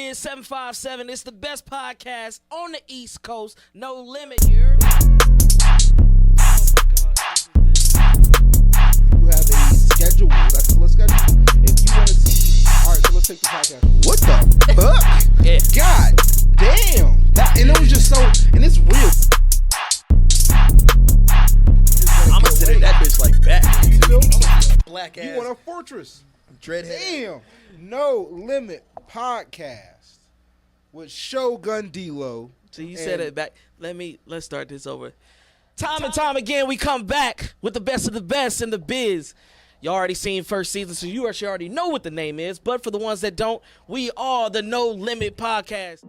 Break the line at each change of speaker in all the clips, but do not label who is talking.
is 757. It's the best podcast on the East Coast. No Limit. You heard me?
You have a schedule. That's a schedule. If you want to see, all right. So let's take the podcast. What the fuck?
Yeah.
God damn. And it was just so. And it's real.
I'ma sit in that bitch like that.
You feel?
Black ass.
You want a fortress?
Dreadhead.
Damn. No Limit Podcast with Shogun D-Lo.
So you said it back. Let's start this over. Time and time again, we come back with the best of the best in the biz. You already seen first season, so you actually already know what the name is. But for the ones that don't, we are the No Limit Podcast.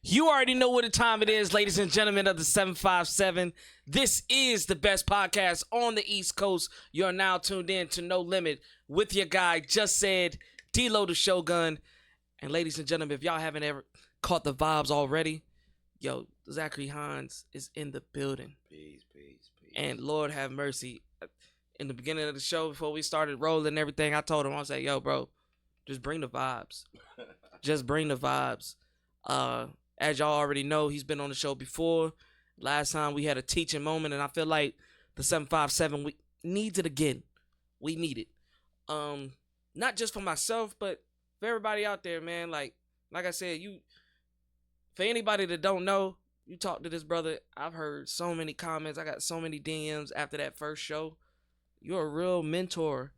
You already know what the time it is, ladies and gentlemen of the 757. This is the best podcast on the East Coast. You're now tuned in to No Limit with your guy, Just Said, D-Lo the Shogun. And ladies and gentlemen, if y'all haven't ever caught the vibes already, yo, Zachary Hines is in the building.
Peace.
And Lord have mercy. In the beginning of the show, before we started rolling and everything, I told him, I was like, yo, bro, just bring the vibes. Just bring the vibes. As y'all already know, he's been on the show before. Last time we had a teaching moment, and I feel like the 757 we needs it again. We need it. Not just for myself, but for everybody out there, man. Like I said, for anybody that don't know, you talk to this brother. I've heard so many comments. I got so many DMs after that first show. You're a real mentor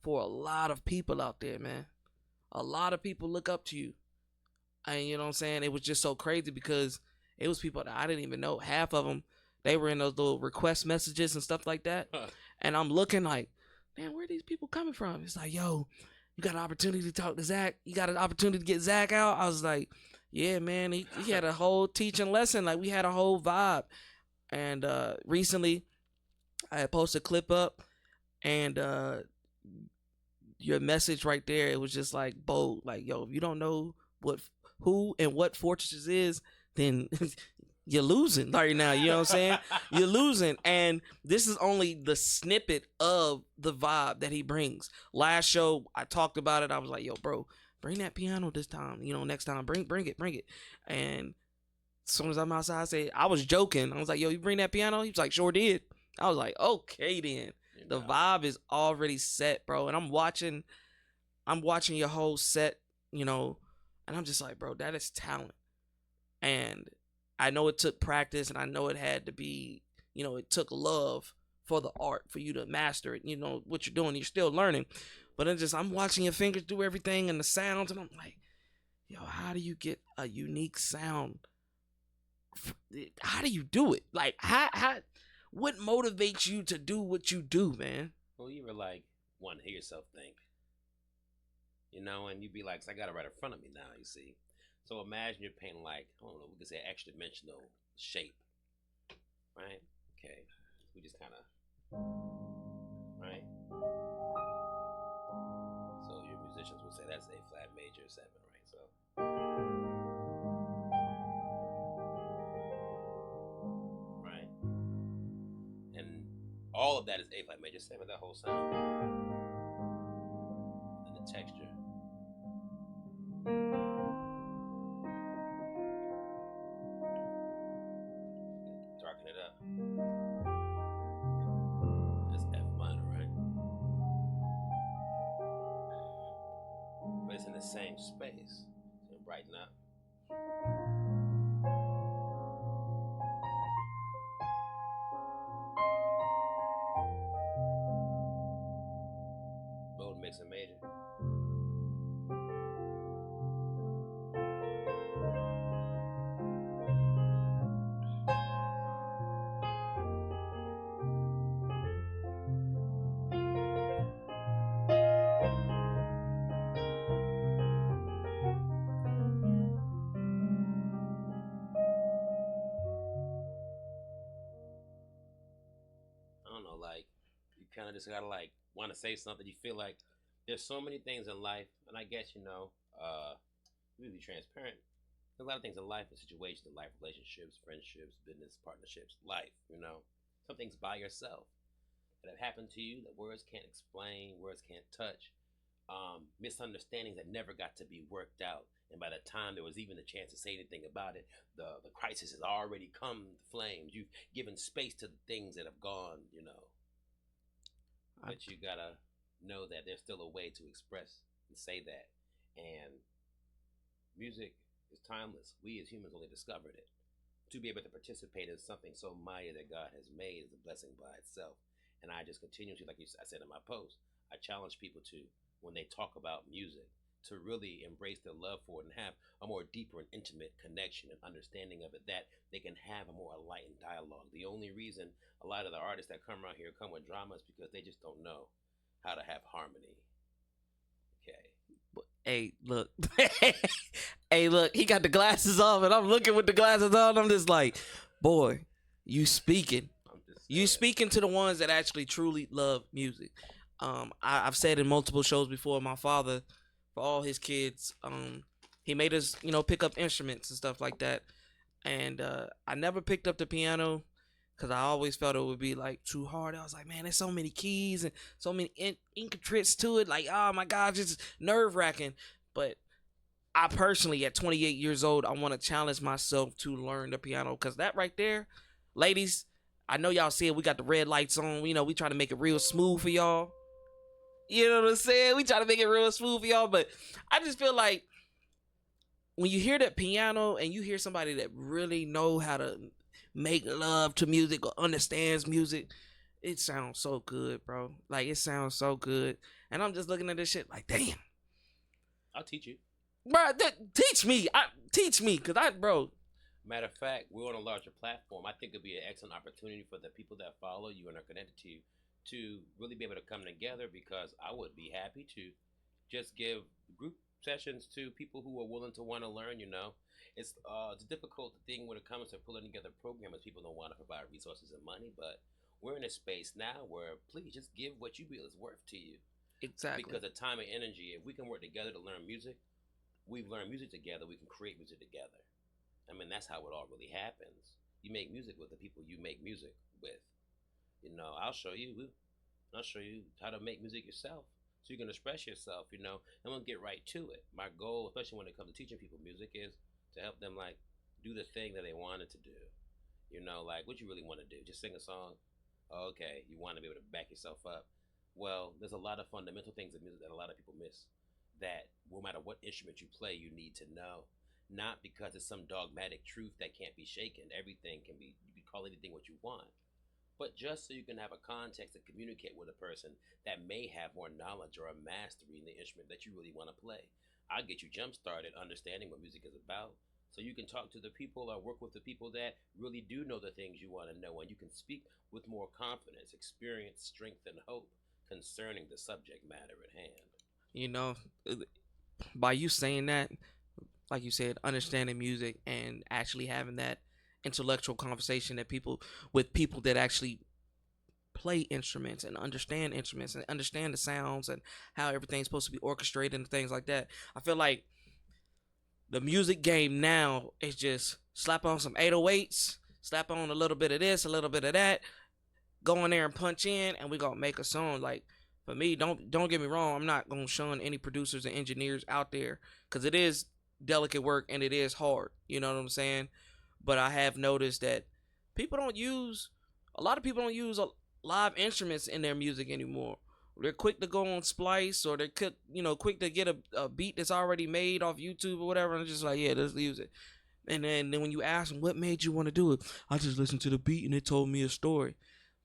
for a lot of people out there, man. A lot of people look up to you. And you know what I'm saying? It was just so crazy because it was people that I didn't even know. Half of them, they were in those little request messages and stuff like that. And I'm looking like, man, where are these people coming from? It's like, yo, you got an opportunity to talk to Zach? You got an opportunity to get Zach out? I was like, yeah, man, he had a whole teaching lesson. Like, we had a whole vibe. And recently, I had posted a clip up, and your message right there, it was just like bold. Like, yo, if you don't know who and what Fortresses is, then you're losing right now. You know what I'm saying? You're losing. And this is only the snippet of the vibe that he brings. Last show, I talked about it. I was like, yo, bro, bring that piano this time. You know, next time, bring it. And as soon as I'm outside, I was joking. I was like, yo, you bring that piano? He was like, sure did. I was like, okay then. The vibe is already set, bro. And I'm watching your whole set, you know, and I'm just like, bro, that is talent. And I know it took practice, and I know it had to be, you know, it took love for the art for you to master it. You know what you're doing, you're still learning. But I'm watching your fingers do everything and the sounds, and I'm like, yo, how do you get a unique sound? How do you do it? Like, what motivates you to do what you do, man?
Well, you were like, want to hear yourself think. You know, and you'd be like, I got it right in front of me now, you see. So imagine you're painting like, I don't know, we could say extra dimensional shape. Right? Okay. We just kind of, right? So your musicians would say that's A flat major 7, right? So. Right? And all of that is A flat major 7, that whole sound. And the texture. Darken it up. That's F minor, right? But it's in the same space. So brighten up. Mode makes a major. Like, you kind of just gotta like want to say something. You feel like there's so many things in life, and I guess, you know, really transparent. There's a lot of things in life, and situations in life, relationships, friendships, business partnerships, life. You know, some things by yourself that have happened to you that words can't explain, words can't touch. Misunderstandings that never got to be worked out, and by the time there was even a chance to say anything about it, the crisis has already come to flames. You've given space to the things that have gone, you know. But you gotta know that there's still a way to express and say that. And music is timeless. We as humans only discovered it. To be able to participate in something so mighty that God has made is a blessing by itself. And I just continuously, like I said in my post, I challenge people to, when they talk about music, to really embrace their love for it and have a more deeper and intimate connection and understanding of it, that they can have a more enlightened dialogue. The only reason a lot of the artists that come around here come with drama is because they just don't know how to have harmony. Okay.
Hey, look, Hey, look, he got the glasses off, and I'm looking with the glasses on. I'm just like, boy, you speaking.
I'm just
You
saying.
speaking to the ones that actually truly love music. I've said in multiple shows before, my father, for all his kids, he made us, pick up instruments and stuff like that. And I never picked up the piano because I always felt it would be like too hard. I was like, man, there's so many keys and so many intricacies to it. Like, oh my God, just nerve wracking. But I personally, at 28 years old, I want to challenge myself to learn the piano because that right there, ladies, I know y'all see it. We got the red lights on. We try to make it real smooth for y'all. You know what I'm saying? We try to make it real smooth for y'all. But I just feel like when you hear that piano and you hear somebody that really know how to make love to music or understands music, it sounds so good, bro. Like, it sounds so good. And I'm just looking at this shit like, damn.
I'll teach you.
Bro, teach me. Teach me, because bro.
Matter of fact, we're on a larger platform. I think it'd be an excellent opportunity for the people that follow you and are connected to you to really be able to come together, because I would be happy to just give group sessions to people who are willing to want to learn. It's a difficult thing when it comes to pulling together programs. People don't want to provide resources and money, but we're in a space now where please just give what you feel is worth to you.
Exactly.
Because of time and energy, if we can work together to learn music, we've learned music together, we can create music together. I mean, that's how it all really happens. You make music with the people you make music with. I'll show you. I'll show you how to make music yourself, so you can express yourself. And we'll get right to it. My goal, especially when it comes to teaching people music, is to help them like do the thing that they wanted to do. Like what you really want to do. Just sing a song. Okay, you want to be able to back yourself up. Well, there's a lot of fundamental things in music that a lot of people miss. That no matter what instrument you play, you need to know. Not because it's some dogmatic truth that can't be shaken. Everything can be, you can call anything what you want. But just so you can have a context to communicate with a person that may have more knowledge or a mastery in the instrument that you really want to play. I'll get you jump started understanding what music is about, so you can talk to the people or work with the people that really do know the things you want to know, and you can speak with more confidence, experience, strength, and hope concerning the subject matter at hand.
By you saying that, like you said, understanding music and actually having that intellectual conversation with people that actually play instruments and understand instruments and understand the sounds and how everything's supposed to be orchestrated and things like that. I feel like the music game now is just slap on some 808s, slap on a little bit of this, a little bit of that, go in there and punch in, and we gonna make a song. Like, for me, don't get me wrong, I'm not gonna shun any producers and engineers out there, because it is delicate work and it is hard. You know what I'm saying? But I have noticed that a lot of people don't use live instruments in their music anymore. They're quick to go on Splice, or they're quick to get a beat that's already made off YouTube or whatever, and just like, yeah, let's use it. And then when you ask them what made you want to do it, I just listened to the beat and it told me a story.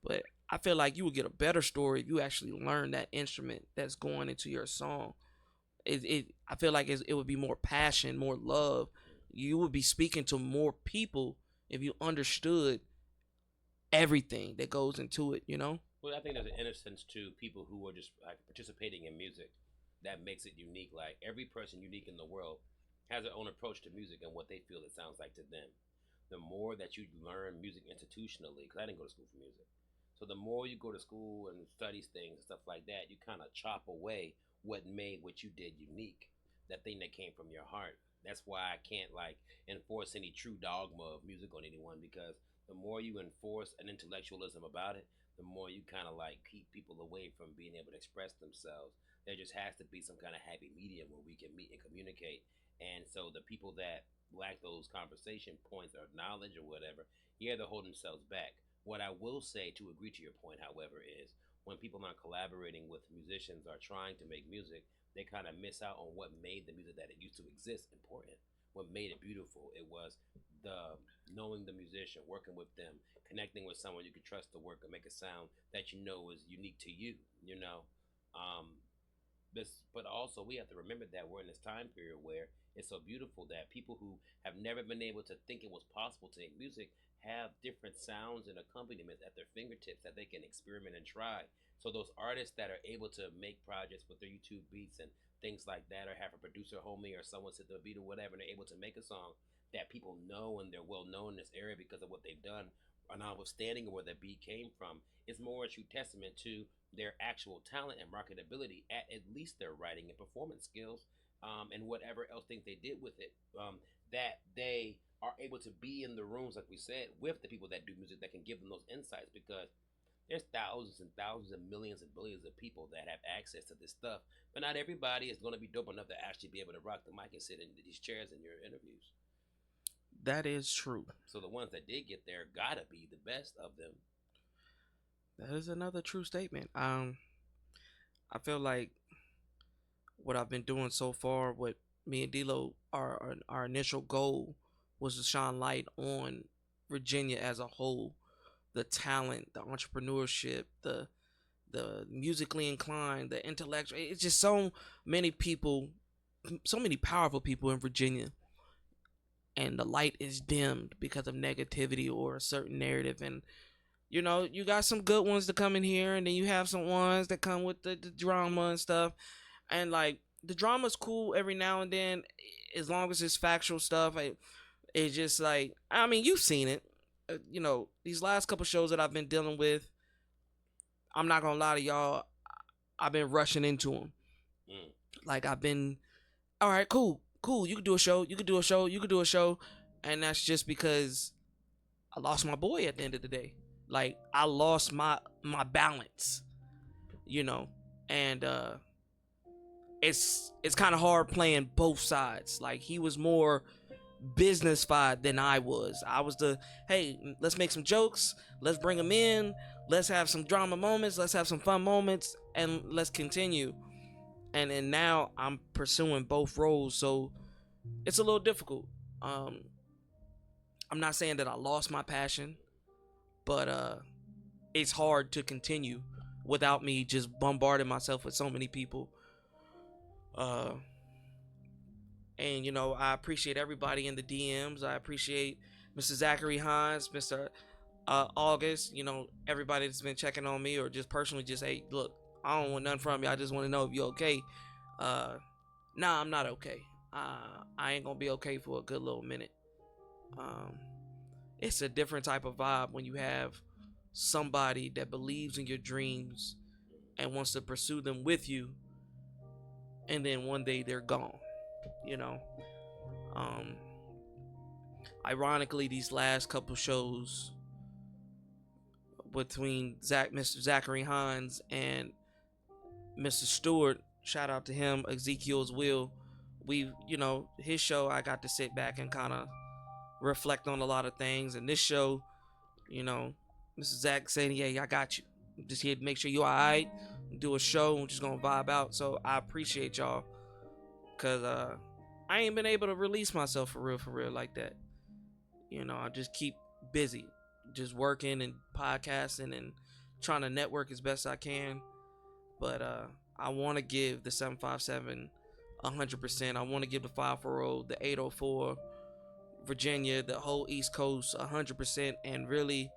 But I feel like you would get a better story if you actually learn that instrument that's going into your song. I feel like it would be more passion, more love. You would be speaking to more people if you understood everything that goes into it.
Well, I think there's an innocence to people who are just like participating in music that makes it unique. Like every person unique in the world has their own approach to music and what they feel it sounds like to them. The more that you learn music institutionally, because I didn't go to school for music, so the more you go to school and study things and stuff like that, you kind of chop away what made what you did unique, that thing that came from your heart. That's why I can't like enforce any true dogma of music on anyone, because the more you enforce an intellectualism about it, the more you kind of like keep people away from being able to express themselves. There just has to be some kind of happy medium where we can meet and communicate. And so the people that lack those conversation points or knowledge or whatever, yeah, they're holding themselves back. What I will say, to agree to your point, however, is when people aren't collaborating with musicians or trying to make music, they kind of miss out on what made the music that it used to exist important. What made it beautiful? It was the knowing the musician, working with them, connecting with someone you could trust to work and make a sound that you know is unique to you. Um, but also we have to remember that we're in this time period where it's so beautiful that people who have never been able to think it was possible to make music have different sounds and accompaniments at their fingertips that they can experiment and try. So those artists that are able to make projects with their YouTube beats and things like that, or have a producer homie or someone sit the beat or whatever, and they're able to make a song that people know and they're well known in this area because of what they've done, or notwithstanding where the beat came from, it's more a true testament to their actual talent and marketability at least their writing and performance skills, and whatever else things they did with it, that they are able to be in the rooms, like we said, with the people that do music that can give them those insights, because there's thousands and thousands and millions and billions of people that have access to this stuff, but not everybody is going to be dope enough to actually be able to rock the mic and sit in these chairs in your interviews.
That is true.
So the ones that did get there gotta be the best of them.
That is another true statement. I feel like what I've been doing so far, what me and D-Lo, our initial goal was to shine light on Virginia as a whole, the talent, the entrepreneurship, the musically inclined, the intellectual. It's just so many people, so many powerful people in Virginia, and the light is dimmed because of negativity or a certain narrative. And you know, you got some good ones to come in here, and then you have some ones that come with the drama and stuff. And like, the drama's cool every now and then, as long as it's factual stuff. It's just like, I mean, you've seen it. You know, these last couple shows that I've been dealing with, I'm not gonna lie to y'all, I've been rushing into them. Like, I've been, all right, cool, you can do a show, you can do a show, and that's just because I lost my boy at the end of the day. Like, I lost my balance, you know, and it's kind of hard playing both sides. Like, he was more business-fied than I was. I was the, hey, let's make some jokes, let's bring them in, let's have some drama moments, let's have some fun moments, and let's continue. And then now I'm pursuing both roles, so it's a little difficult. I'm not saying that I lost my passion, but it's hard to continue without me just bombarding myself with so many people. And you know, I appreciate everybody in the DMs. I appreciate Mr. Zachary, Hines, Mr. August, you know, everybody that's been checking on me, or just personally just, hey, look, I don't want nothing from you, I just want to know if you're okay. Nah, I'm not okay. I ain't gonna be okay for a good little minute. It's a different type of vibe when you have somebody that believes in your dreams and wants to pursue them with you, and then one day they're gone, you know. Ironically, these last couple shows between Mr. Zachary Hines and Mr. Stewart, shout out to him, Ezekiel's Will, you know, his show, I got to sit back and kind of reflect on a lot of things. And this show, you know, Mr. Zach saying, yeah, I got you. I'm just here to make sure you're all right. Do a show. I'm just going to vibe out. So I appreciate y'all, because I ain't been able to release myself for real like that. You know, I just keep busy, just working and podcasting and trying to network as best I can. But I want to give the 757 100%. I want to give the 540, the 804, Virginia, the whole East Coast 100%, and really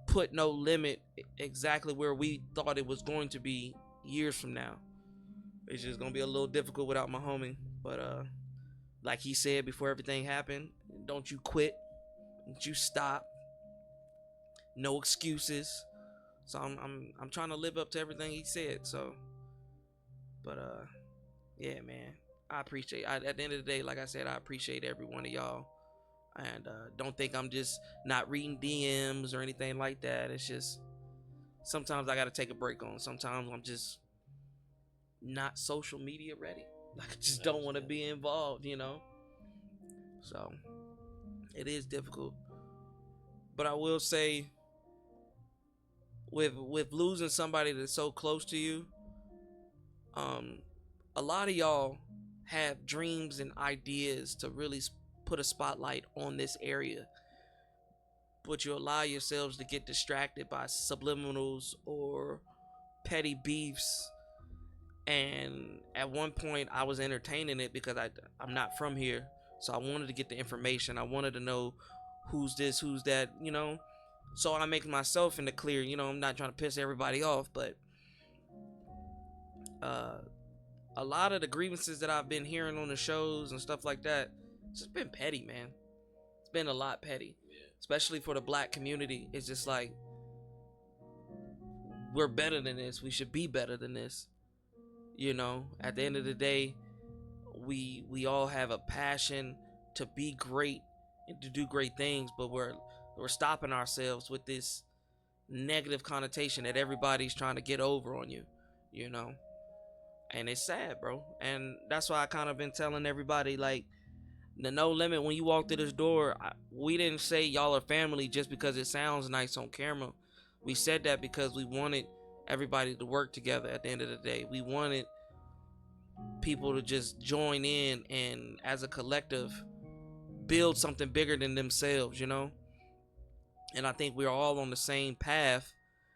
put No Limit exactly where we thought it was going to be years from now. It's just gonna be a little difficult without my homie, but like he said before everything happened, don't you quit, don't you stop, no excuses. So I'm trying to live up to everything he said. So, but yeah, man, I appreciate. At the end of the day, like I said, I appreciate every one of y'all, and don't think I'm just not reading DMs or anything like that. It's just sometimes I gotta take a break on. Sometimes I'm just not social media ready. Like, I just don't want to be involved, you know. So it is difficult, but I will say, with losing somebody that's so close to you, a lot of y'all have dreams and ideas to really put a spotlight on this area, but you allow yourselves to get distracted by subliminals or petty beefs. And at one point I was entertaining it because I'm not from here, so I wanted to get the information. I wanted to know who's this, who's that, you know. So I make myself in the clear, you know. I'm not trying to piss everybody off, but a lot of the grievances that I've been hearing on the shows and stuff like that, it's just been petty, man. It's been a lot petty, especially for the black community. It's just like, we're better than this. We should be better than this. You know, at the end of the day, we all have a passion to be great and to do great things, but we're stopping ourselves with this negative connotation that everybody's trying to get over on you, you know. And it's sad, bro. And that's why I kind of been telling everybody, like, the No Limit, when you walk through this door, we didn't say y'all are family just because it sounds nice on camera. We said that because we wanted everybody to work together at the end of the day. We wanted people to just join in and, as a collective, build something bigger than themselves, you know. And I think we're all on the same path.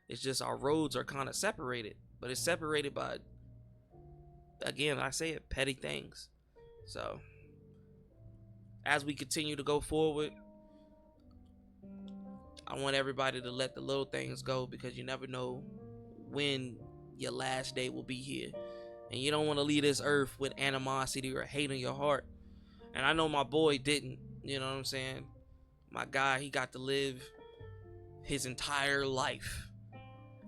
It's just our roads are kind of separated, but it's separated by, again, I say it, petty things. So as we continue to go forward, I want everybody to let the little things go, because you never know when your last day will be here, and you don't want to leave this earth with animosity or hate in your heart. And I know my boy didn't, you know what I'm saying? My guy, he got to live his entire life,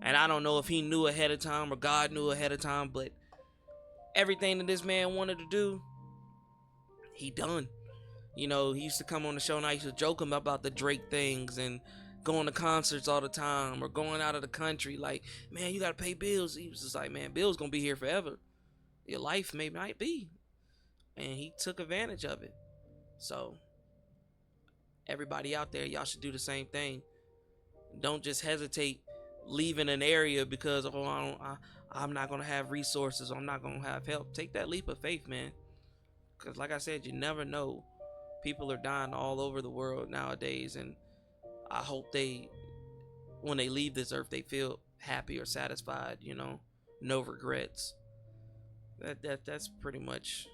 and I don't know if he knew ahead of time or God knew ahead of time, but everything that this man wanted to do, he done. You know, he used to come on the show and I used to joke him about the Drake things and going to concerts all the time or going out of the country. Like, man, you got to pay bills. He was just like, man, bills going to be here forever. Your life might be. And he took advantage of it. So everybody out there, y'all should do the same thing. Don't just hesitate leaving an area because, I'm not going to have resources, or I'm not going to have help. Take that leap of faith, man. Because like I said, you never know. People are dying all over the world nowadays, and I hope when they leave this earth, they feel happy or satisfied, you know, no regrets. That's pretty much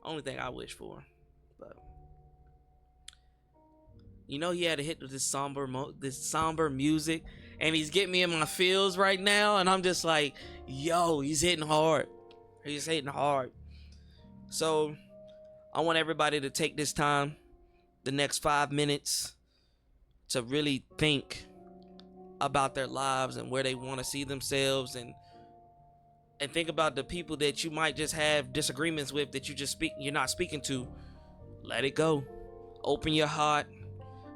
the only thing I wish for. But you know, he had to hit with this somber music, and he's getting me in my feels right now, and I'm just like, yo, he's hitting hard. He's hitting hard. So I want everybody to take this time, the next 5 minutes, to really think about their lives and where they want to see themselves, and think about the people that you might just have disagreements with, that you're not speaking to. Let it go. Open your heart,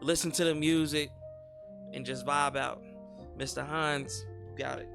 listen to the music, and just vibe out. Mr. Hines, got it.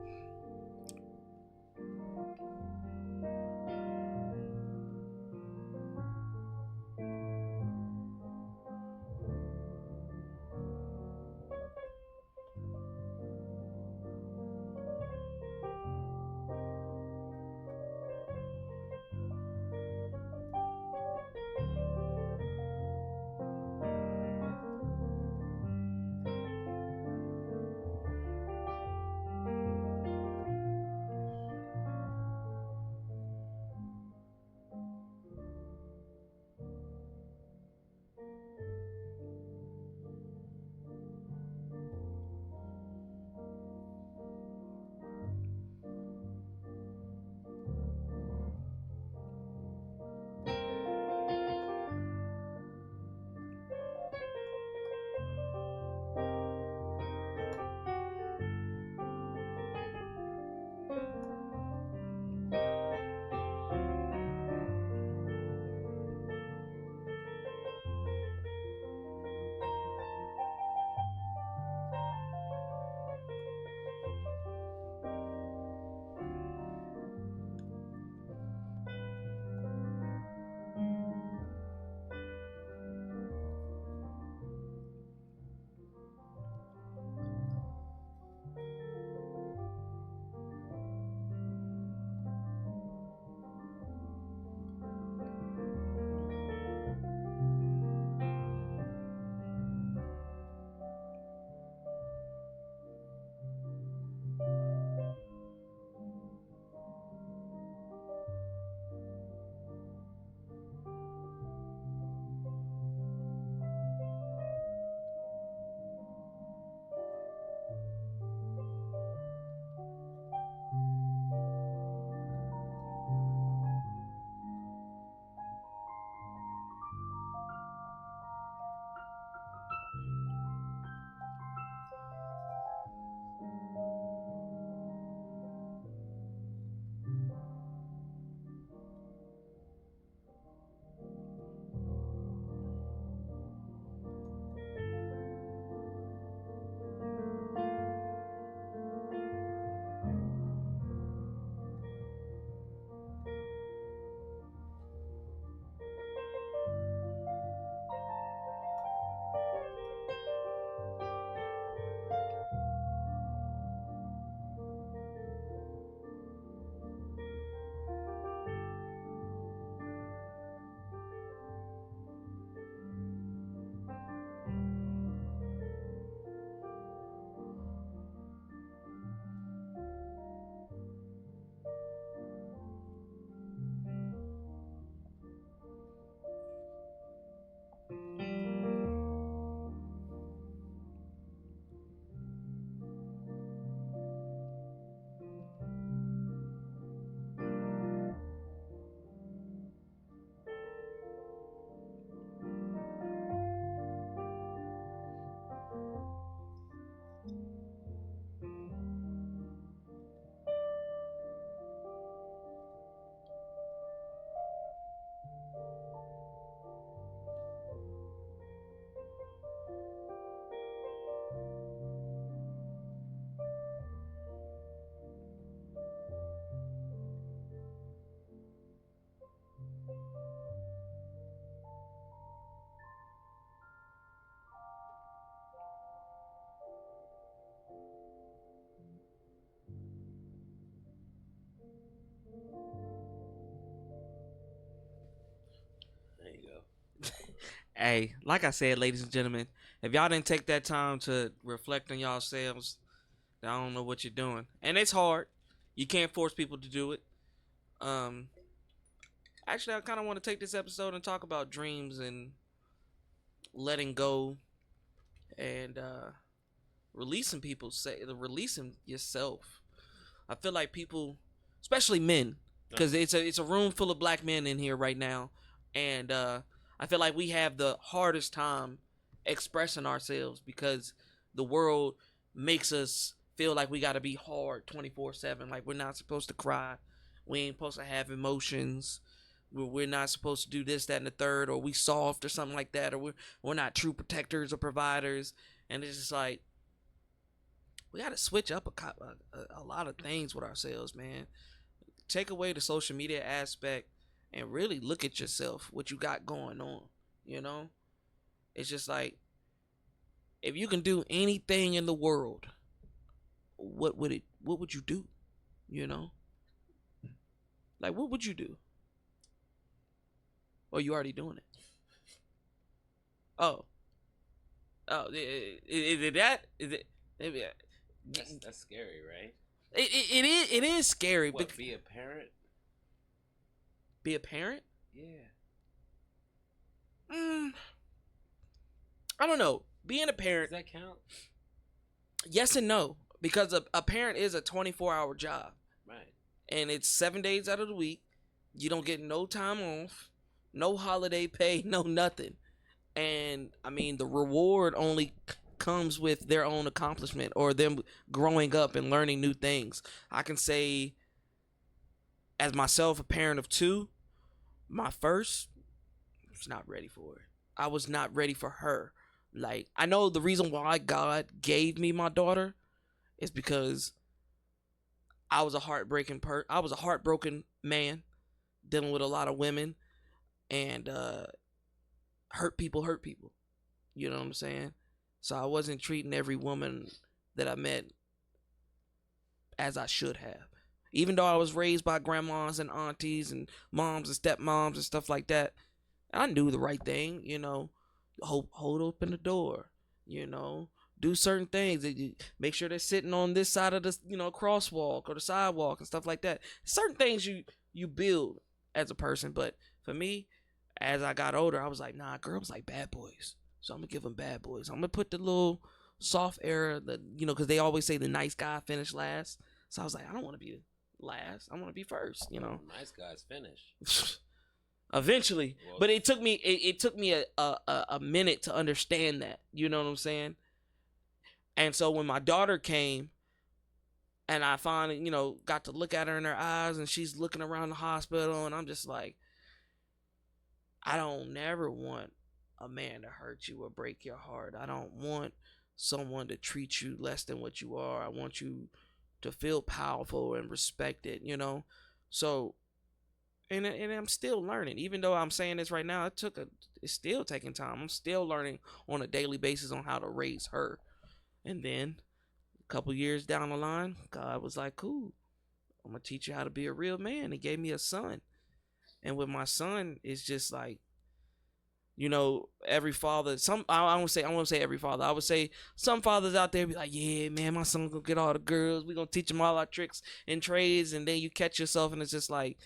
Hey, like I said, ladies and gentlemen, if y'all didn't take that time to reflect on yourselves, then I don't know what you're doing. And it's hard. You can't force people to do it. Um, Actually, I kind of want to take this episode and talk about dreams and letting go and releasing people. Say releasing yourself. I feel like people, especially men, because it's a room full of black men in here right now, and I feel like we have the hardest time expressing ourselves because the world makes us feel like we got to be hard 24/7. Like we're not supposed to cry, we ain't supposed to have emotions. We're not supposed to do this, that, and the third, or we soft or something like that, or we're not true protectors or providers. And it's just like we got to switch up a lot of things with ourselves, man. Take away the social media aspect and really look at yourself, what you got going on. You know, it's just like if you can do anything in the world, what would you do? You know, like what would you do? Or you already doing it? Oh, is it that? Is it?
That's scary, right?
It is scary.
What, be a parent?
Be a parent?
Yeah.
I don't know. Being a parent.
Does that count?
Yes and no. Because a parent is a 24-hour job.
Right.
And it's 7 days out of the week. You don't get no time off, no holiday pay, no nothing. And, I mean, the reward only comes with their own accomplishment or them growing up and learning new things. I can say, as myself, a parent of two, my first was not ready for it. I was not ready for her. Like, I know the reason why God gave me my daughter is because I was a heartbroken man dealing with a lot of women, and hurt people. You know what I'm saying? So I wasn't treating every woman that I met as I should have. Even though I was raised by grandmas and aunties and moms and stepmoms and stuff like that, I knew the right thing, you know. Hold open the door, you know. Do certain things. Make sure they're sitting on this side of the, crosswalk or the sidewalk and stuff like that. Certain things you build as a person. But for me, as I got older, I was like, nah, girls like bad boys. So I'm going to give them bad boys. I'm going to put the little soft era, because they always say the nice guy finish last. So I was like, I don't want to be last. I want to be first,
Nice guys finish.
Eventually. Well, but it took me a minute to understand that. You know what I'm saying? And so when my daughter came and I finally, got to look at her in her eyes and she's looking around the hospital and I'm just like, I don't never want a man to hurt you or break your heart. I don't want someone to treat you less than what you are. I want you to feel powerful and respected, So, and I'm still learning. Even though I'm saying this right now, it's still taking time. I'm still learning on a daily basis on how to raise her. And then a couple years down the line, God was like, cool, I'm going to teach you how to be a real man. He gave me a son. And with my son, it's just like, every father, I won't say every father. I would say some fathers out there be like, yeah, man, my son gonna get all the girls. We gonna teach him all our tricks and trades. And then you catch yourself and it's just like,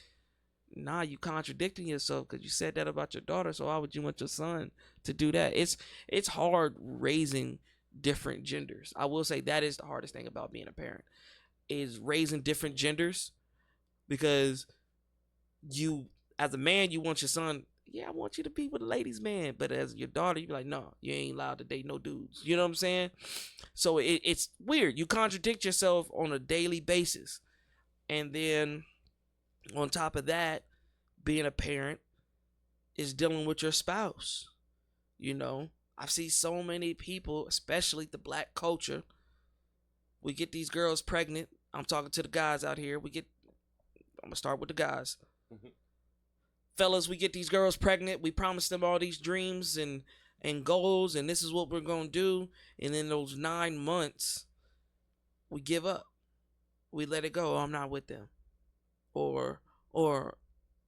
nah, you contradicting yourself because you said that about your daughter. So why would you want your son to do that? It's hard raising different genders. I will say that is the hardest thing about being a parent is raising different genders, because you, as a man, you want your son, yeah, I want you to be with a ladies' man. But as your daughter, you be like, no, you ain't allowed to date no dudes. You know what I'm saying? So it's weird. You contradict yourself on a daily basis. And then on top of that, being a parent is dealing with your spouse. I see so many people, especially the black culture. We get these girls pregnant. I'm talking to the guys out here. I'm going to start with the guys. Fellas, we get these girls pregnant. We promise them all these dreams and goals, and this is what we're going to do. And in those 9 months, we give up. We let it go. Oh, I'm not with them. Or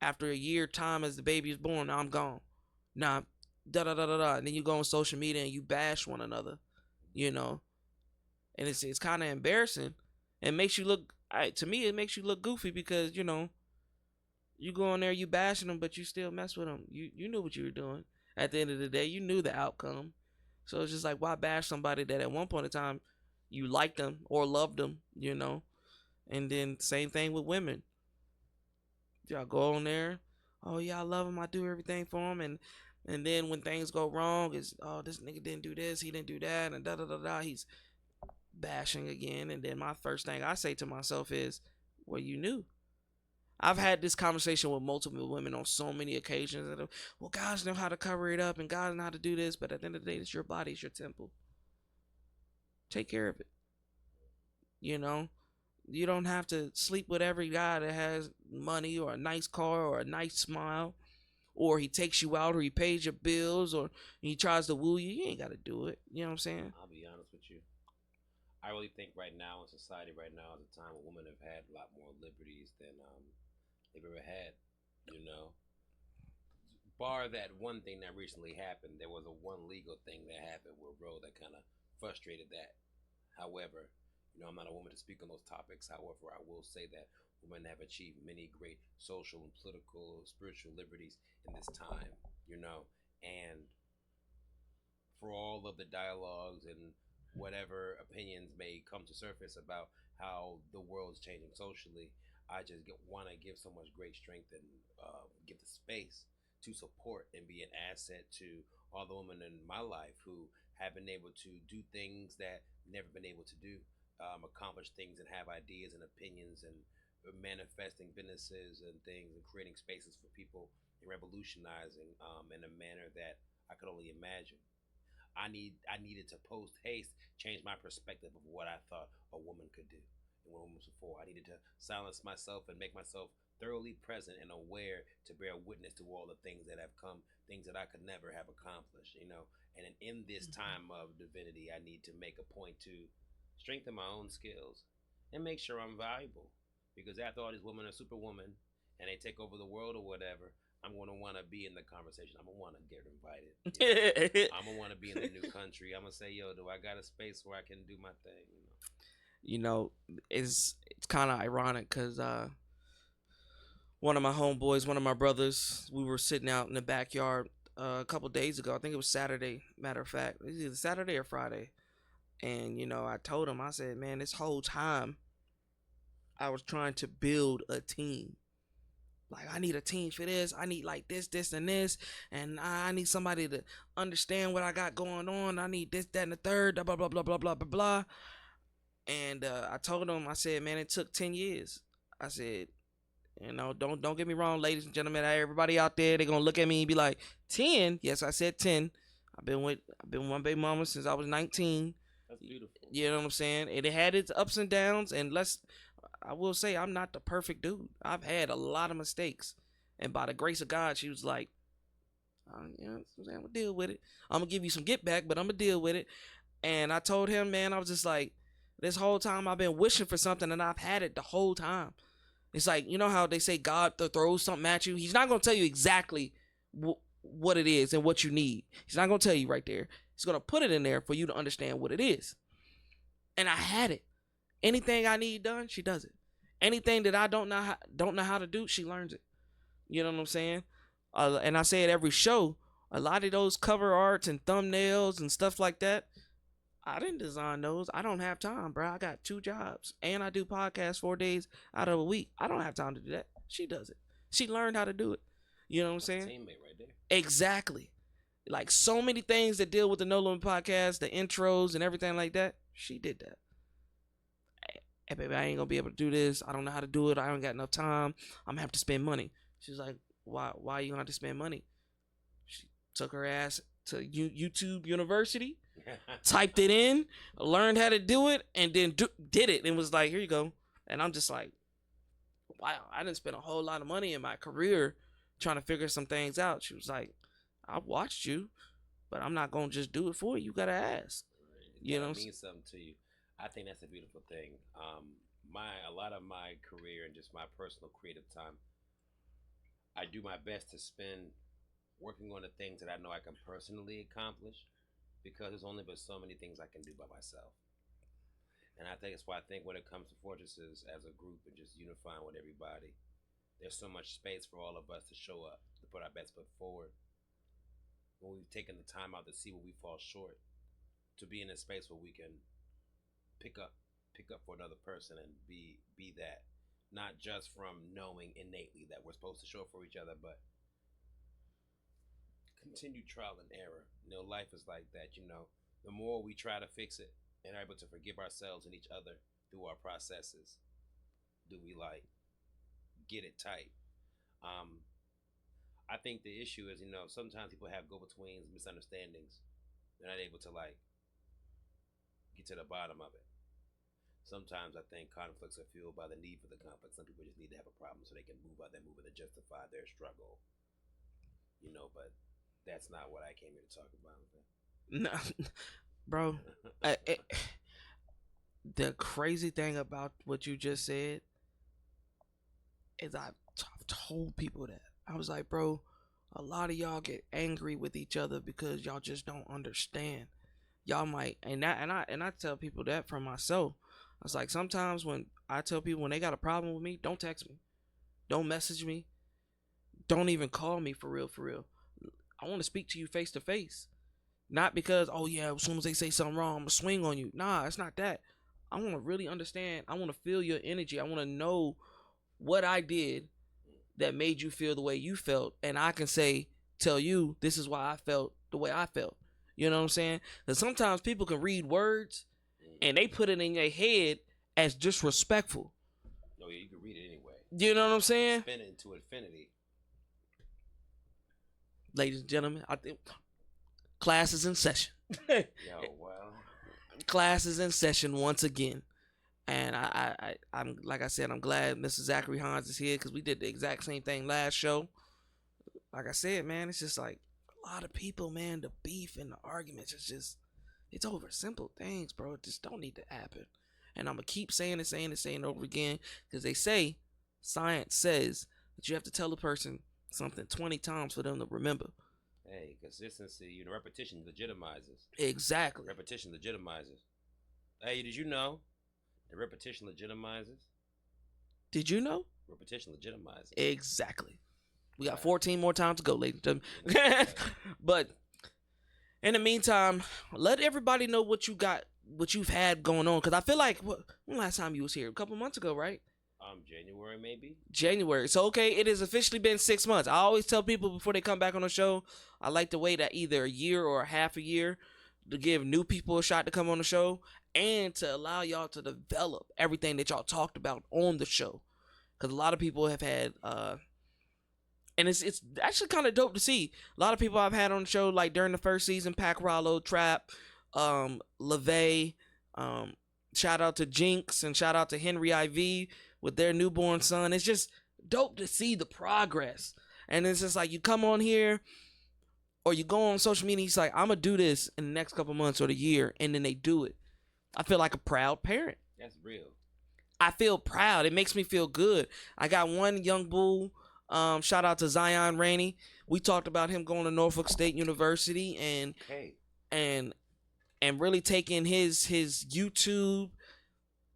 after a year time as the baby is born, I'm gone. Nah, da da da da da, and then you go on social media and you bash one another, you know, and it's kind of embarrassing. It makes you look, to me, it makes you look goofy because you go on there, you bashing them, but you still mess with them. You knew what you were doing. At the end of the day, you knew the outcome. So it's just like, why bash somebody that at one point in time you liked them or loved them, And then same thing with women. Y'all go on there, oh yeah, I love him, I do everything for him, and then when things go wrong, it's, oh, this nigga didn't do this, he didn't do that, and da da da da. He's bashing again, and then my first thing I say to myself is, well, you knew. I've had this conversation with multiple women on so many occasions. That, well, guys know how to cover it up, and guys know how to do this, but at the end of the day, it's your body, it's your temple. Take care of it. You don't have to sleep with every guy that has money or a nice car or a nice smile, or he takes you out, or he pays your bills, or he tries to woo you. You ain't got to do it. You know what I'm saying?
I'll be honest with you. I really think right now in society, right now is a time when women have had a lot more liberties than they've ever had. Bar that one thing that recently happened, there was a one legal thing that happened with Roe that kind of frustrated that. However, I'm not a woman to speak on those topics. However, I will say that women have achieved many great social and political, spiritual liberties in this time, and for all of the dialogues and whatever opinions may come to surface about how the world's changing socially, I just want to give so much great strength and give the space to support and be an asset to all the women in my life who have been able to do things that never been able to do, accomplish things and have ideas and opinions and manifesting businesses and things and creating spaces for people and revolutionizing in a manner that I could only imagine. I needed to post haste change my perspective of what I thought a woman could do and what a woman was before. I needed to silence myself and make myself thoroughly present and aware to bear witness to all the things that have come, things that I could never have accomplished, And in this time of divinity, I need to make a point to strengthen my own skills and make sure I'm valuable. Because after all, these women are superwomen and they take over the world or whatever, I'm going to want to be in the conversation. I'm going to want to get invited. I'm going to want to be in the new country. I'm going to say, yo, do I got a space where I can do my thing?
It's kind of ironic because one of my homeboys, one of my brothers, we were sitting out in the backyard a couple days ago. I think it was Saturday, matter of fact. It was either Saturday or Friday. And, I told him, I said, man, this whole time I was trying to build a team. Like, I need a team for this. I need like this, and this. And I need somebody to understand what I got going on. I need this, that, and the third, blah, blah, blah, blah, blah, blah, blah, blah. And I told him, I said, man, it took 10 years. I said, don't get me wrong, ladies and gentlemen, everybody out there, they're going to look at me and be like, 10? Yes, I said 10. I've been with my baby mama since I was 19.
That's beautiful.
You know what I'm saying? And it had its ups and downs. And I will say, I'm not the perfect dude. I've had a lot of mistakes. And by the grace of God, she was like, I'm going to deal with it. I'm going to give you some get back, but I'm going to deal with it. And I told him, man, I was just like, this whole time I've been wishing for something and I've had it the whole time. It's like, you know how they say God throws something at you? He's not going to tell you exactly what it is and what you need. He's not going to tell you right there. He's going to put it in there for you to understand what it is. And I had it. Anything I need done, she does it. Anything that I don't know how to do, she learns it. You know what I'm saying? And I say it every show. A lot of those cover arts and thumbnails and stuff like that, I didn't design those. I don't have time, bro. I got 2 jobs and I do podcasts 4 days out of a week. I don't have time to do that. She does it. She learned how to do it. You know what I'm saying?
Teammate right there.
Exactly. Like so many things that deal with the No Limit podcast, the intros and everything like that. She did that. Hey, baby, I ain't gonna be able to do this. I don't know how to do it. I don't got enough time. I'm gonna have to spend money. She's like, why you gonna have to spend money? She took her ass to YouTube University, typed it in, learned how to do it, and then did it, and was like, here you go. And I'm just like, wow, I didn't spend a whole lot of money in my career trying to figure some things out. She was like, I watched you, but I'm not gonna just do it for you. You gotta ask. You know,
it means something to you. I think that's a beautiful thing. A lot of my career and just my personal creative time, I do my best to spend working on the things that I know I can personally accomplish, because there's only but so many things I can do by myself. And I think that's why I think when it comes to Fortresses as a group and just unifying with everybody, there's so much space for all of us to show up, to put our best foot forward. When we've taken the time out to see where we fall short, to be in a space where we can pick up for another person and be that, not just from knowing innately that we're supposed to show up for each other, but continued trial and error. Life is like that. The more we try to fix it and are able to forgive ourselves and each other through our processes, do we get it tight. I think the issue is, sometimes people have go-betweens, misunderstandings. They're not able to get to the bottom of it. Sometimes I think conflicts are fueled by the need for the conflict. Some people just need to have a problem so they can move out there, move it to justify their struggle. But that's not what I came here to talk about.
No, bro. The crazy thing about what you just said is I've told people that. I was like, bro, a lot of y'all get angry with each other because y'all just don't understand. Y'all might, and I tell people that from myself. I was like, sometimes when I tell people when they got a problem with me, don't text me, don't message me, don't even call me for real. I want to speak to you face to face. Not because, oh yeah, as soon as they say something wrong, I'm gonna swing on you. Nah, it's not that. I want to really understand. I want to feel your energy. I want to know what I did that made you feel the way you felt. And I can tell you, this is why I felt the way I felt. You know what I'm saying? Because sometimes people can read words and they put it in their head as disrespectful.
No, yeah, you can read it anyway.
You know what I'm saying?
Spin it into infinity.
Ladies and gentlemen, I think class is in session.
Yo, well.
Class is in session once again. And I'm like I said, I'm glad Mr. Zachary Hines is here because we did the exact same thing last show. Like I said, man, it's just like a lot of people, man, the beef and the arguments, it's over simple things, bro. It just don't need to happen. And I'm going to keep saying it over again because they say, science says that you have to tell a person something 20 times for them to remember.
Hey, consistency, repetition legitimizes.
Exactly.
Repetition legitimizes. Hey, did you know that repetition legitimizes?
Did you know?
Repetition legitimizes.
Exactly. We got 14 more times to go, ladies and gentlemen. But in the meantime, let everybody know what you've had going on. Because I feel like, when last time you was here? A couple months ago, right?
January maybe.
January. So, okay, it has officially been 6 months. I always tell people before they come back on the show, I like to wait at either a year or a half a year to give new people a shot to come on the show and to allow y'all to develop everything that y'all talked about on the show. Because a lot of people have had, and it's actually kind of dope to see. A lot of people I've had on the show, like during the first season, Pac Rollo, Trap, LeVay, shout out to Jinx and shout out to Henry IV with their newborn son. It's just dope to see the progress. And it's just like you come on here or you go on social media, it's like, I'm going to do this in the next couple months or the year, and then they do it. I feel like a proud parent.
That's real.
I feel proud. It makes me feel good. I got one young bull, shout out to Zion Rainey. We talked about him going to Norfolk State University and really taking his YouTube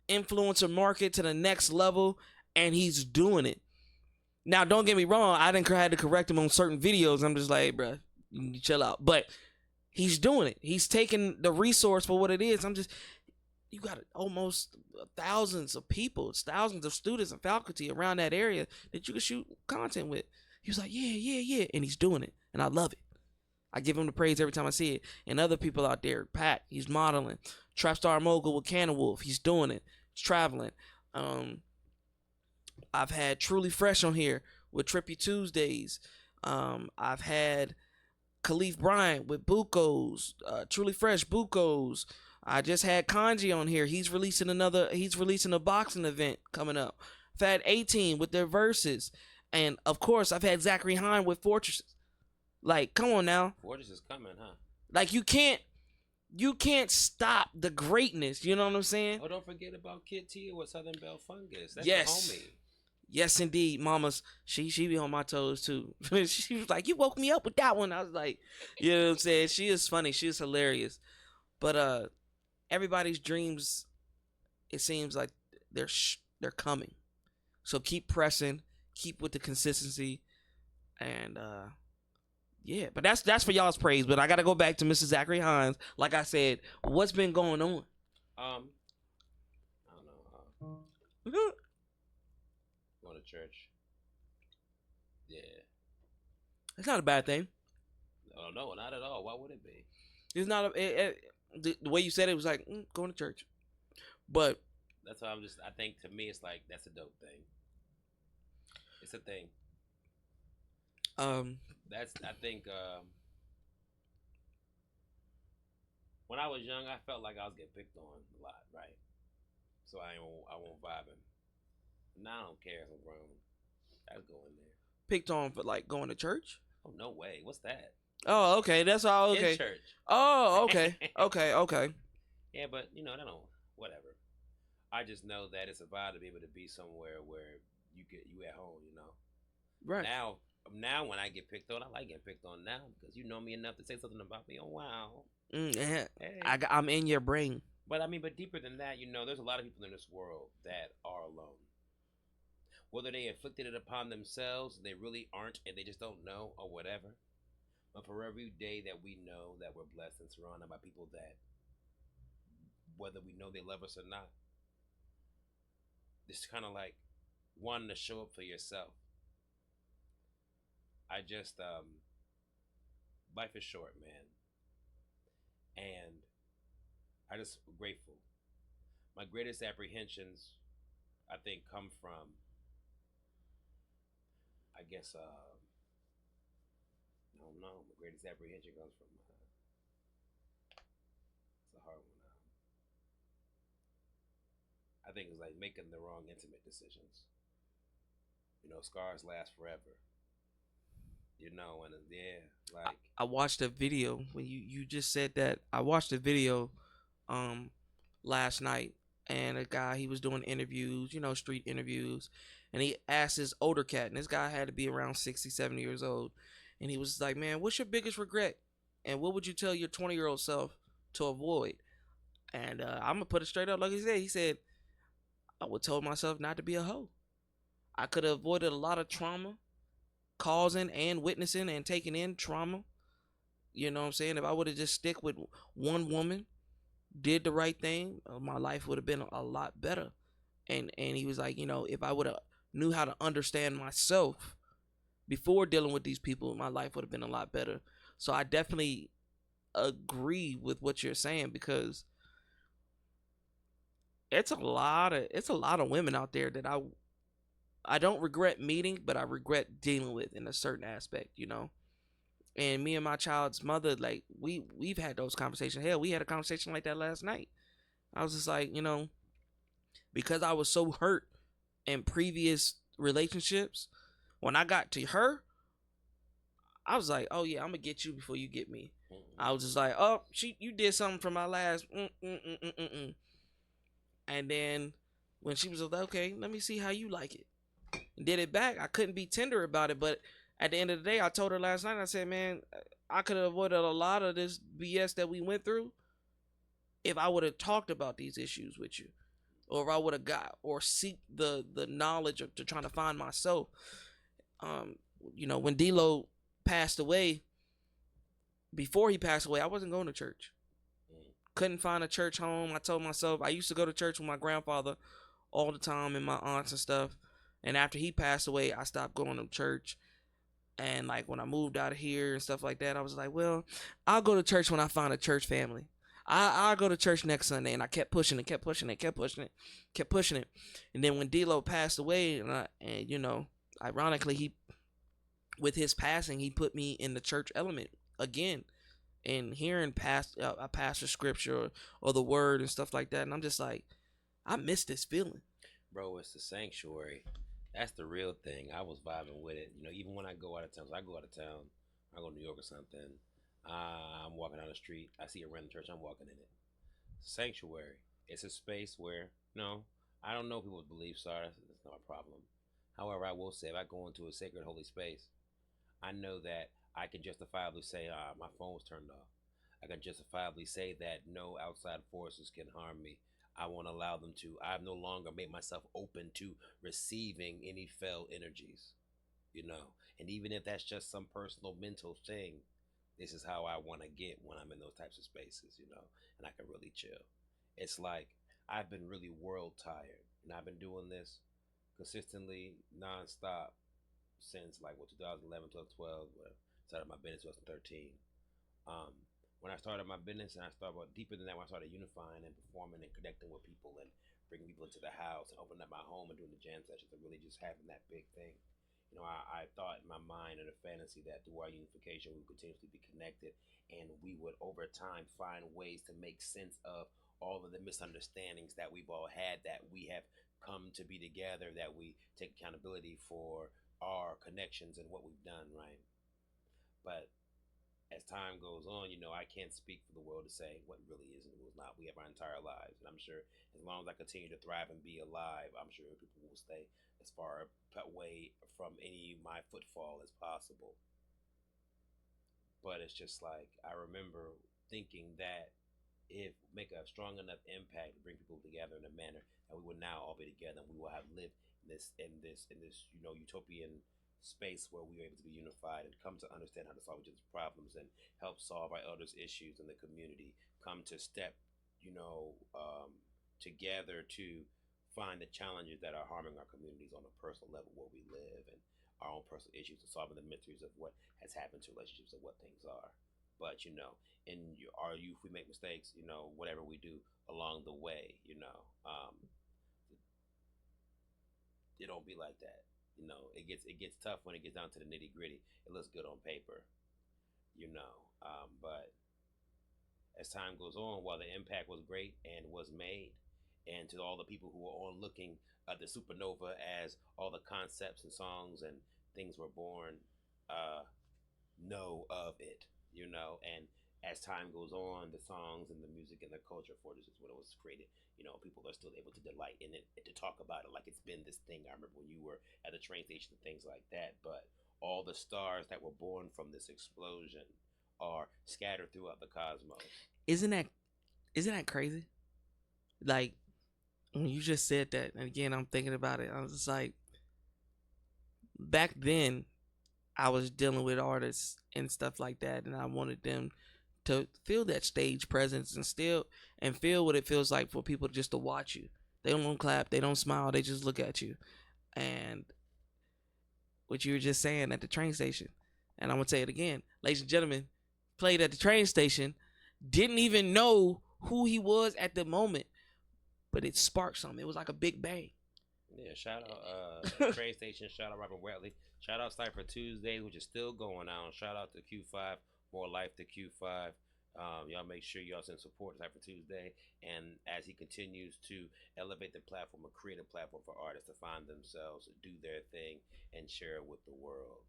influencer market to the next level, and he's doing it. Now, don't get me wrong, I had to correct him on certain videos. I'm just like, hey, bro, you chill out. But he's doing it. He's taking the resource for what it is. You got almost thousands of people, it's thousands of students and faculty around that area that you can shoot content with. He was like, yeah, and he's doing it, and I love it. I give him the praise every time I see it. And other people out there, Pat, he's modeling. Trap Star Mogul with Cannon Wolf, he's doing it. He's traveling. I've had Truly Fresh on here with Trippy Tuesdays. I've had Khalif Bryant with Bucos, Truly Fresh Bucos. I just had Kanji on here. He's releasing a boxing event coming up. I've had 18 with their verses. And of course, I've had Zachary Hines with Fortresses. Like, come on now.
Fortress is coming, huh?
Like, you can't stop the greatness. You know what I'm saying?
Oh, don't forget about Kid T with Southern Belle Fungus. That's
yes.
the homie.
Yes, indeed, mamas. She be on my toes too. She was like, "You woke me up with that one." I was like, "You know what I'm saying?" She is funny. She is hilarious. But everybody's dreams, it seems like they're coming. So keep pressing, keep with the consistency, and yeah. But that's for y'all's praise. But I got to go back to Mrs. Zachary Hines. Like I said, what's been going on?
I don't know. Going to church. Yeah.
It's not a bad thing.
Oh no, not at all. Why would it be?
It's not the way you said it was like going to church, but
That's why I think to me it's like that's a dope thing. It's a thing. I think when I was young I felt like I was getting picked on a lot, right? So I won't vibe him. Now I don't care if I'm grown. I go in there.
picked on for like going to church.
Oh no way. What's that?
Oh, okay. That's all. Okay.
In church.
Oh, okay. Okay.
Yeah, but they don't. Whatever. I just know that it's a vibe to be able to be somewhere where you at home.
Right.
Now when I get picked on, I like getting picked on now because you know me enough to say something about me. Oh wow.
Yeah.
Hey.
I'm in your brain.
But but deeper than that, there's a lot of people in this world that are alone. Whether they inflicted it upon themselves, they really aren't, and they just don't know, or whatever. But for every day that we know that we're blessed and surrounded by people that, whether we know they love us or not, it's kind of like wanting to show up for yourself. I just, life is short, man. And I just grateful. My greatest apprehensions, I think, come from, I guess, I don't know. My greatest apprehension comes from, it's a hard one. I think it's like making the wrong intimate decisions. Scars last forever. And yeah, like
I watched a video when you just said that. I watched a video last night, and a guy, he was doing interviews, street interviews, and he asked his older cat, and this guy had to be around 60, 70 years old, and he was like, "Man, what's your biggest regret? And what would you tell your 20-year-old self to avoid?" And I'm gonna put it straight up like he said. He said, "I would tell myself not to be a hoe. I could have avoided a lot of trauma, causing and witnessing and taking in trauma. You know what I'm saying? If I would have just stick with one woman, did the right thing, my life would have been a lot better." And he was like, if I would have knew how to understand myself before dealing with these people, my life would have been a lot better. So I definitely agree with what you're saying, because it's a lot of women out there that I don't regret meeting, but I regret dealing with in a certain aspect, And me and my child's mother, like we've had those conversations. Hell, we had a conversation like that last night. I was just like, because I was so hurt in previous relationships, when I got to her, I was like, "Oh yeah, I'm gonna get you before you get me." I was just like, "Oh, you did something from my last." And then when she was like, "Okay, let me see how you like it," and did it back, I couldn't be tender about it. But at the end of the day, I told her last night, I said, "Man, I could have avoided a lot of this BS that we went through if I would have talked about these issues with you, or if I would have got or seek the knowledge to trying to find myself." When D-Lo passed away, before he passed away, I wasn't going to church. Couldn't find a church home. I told myself, I used to go to church with my grandfather all the time and my aunts and stuff. And after he passed away, I stopped going to church. And like when I moved out of here and stuff like that, I was like, well, I'll go to church when I find a church family. I'll go to church next Sunday. And I kept pushing it. And then when D-Lo passed away, and ironically, with his passing, he put me in the church element again, and hearing a pastor scripture or the word and stuff like that. And I'm just like, I miss this feeling.
Bro, it's the sanctuary. That's the real thing. I was vibing with it. Even when I go out of town, I go out of town, I go to New York or something, I'm walking down the street, I see a random church, I'm walking in it. Sanctuary. It's a space where, I don't know people's beliefs are. It's not a problem. However, I will say, if I go into a sacred holy space, I know that I can justifiably say, my phone was turned off. I can justifiably say that no outside forces can harm me. I won't allow them to. I've no longer made myself open to receiving any fell energies, you know. And even if that's just some personal mental thing, this is how I want to get when I'm in those types of spaces, you know, and I can really chill. It's like I've been really world tired, and I've been doing this consistently, nonstop, since like what 2011, 2012, when I started my business 2013. Um, when I started my business, and I started deeper than that, when I started unifying and performing and connecting with people and bringing people into the house and opening up my home and doing the jam sessions and really just having that big thing. You know, I thought in my mind and a fantasy that through our unification, we would continuously be connected and we would over time find ways to make sense of all of the misunderstandings that we've all had, that we have come to be together, that we take accountability for our connections and what we've done, right? But as time goes on, you know, I can't speak for the world to say what really is and what is not. We have our entire lives, and I'm sure as long as I continue to thrive and be alive, I'm sure people will stay as far away from any of my footfall as possible. But it's just like I remember thinking that if make a strong enough impact to bring people together in a manner that we will now all be together and we will have lived in this you know utopian space where we are able to be unified and come to understand how to solve each other's problems and help solve our elders issues in the community, come to step you know together to find the challenges that are harming our communities on a personal level where we live and our own personal issues and solving the mysteries of what has happened to relationships and what things are. But you know, in our youth, we make mistakes. You know, whatever we do along the way, you know, it don't be like that. You know, it gets tough when it gets down to the nitty gritty. It looks good on paper, you know, but as time goes on, while the impact was great and was made, and to all the people who were on looking at the supernova as all the concepts and songs and things were born, uh, know of it, you know, and as time goes on, the songs and the music and the culture for this is when it was created. You know, people are still able to delight in it and to talk about it like it's been this thing. I remember when you were at the train station and things like that. But all the stars that were born from this explosion are scattered throughout the cosmos.
Isn't that crazy? Like when you just said that, and again, I'm thinking about it. I was just like, back then, I was dealing with artists and stuff like that, and I wanted them to feel that stage presence and feel what it feels like for people just to watch you. They don't clap, they don't smile, they just look at you. And what you were just saying at the train station, and I'm gonna say it again, ladies and gentlemen, played at the train station, didn't even know who he was at the moment, but it sparked something. It was like a big bang.
Yeah, shout out train station, shout out Robert Wetley, shout out Cypher Tuesdays, which is still going on. Shout out to Q5, more life to Q5. Y'all make sure y'all send support to Cypher Tuesday, and as he continues to elevate the platform, a creative platform for artists to find themselves, do their thing, and share it with the world.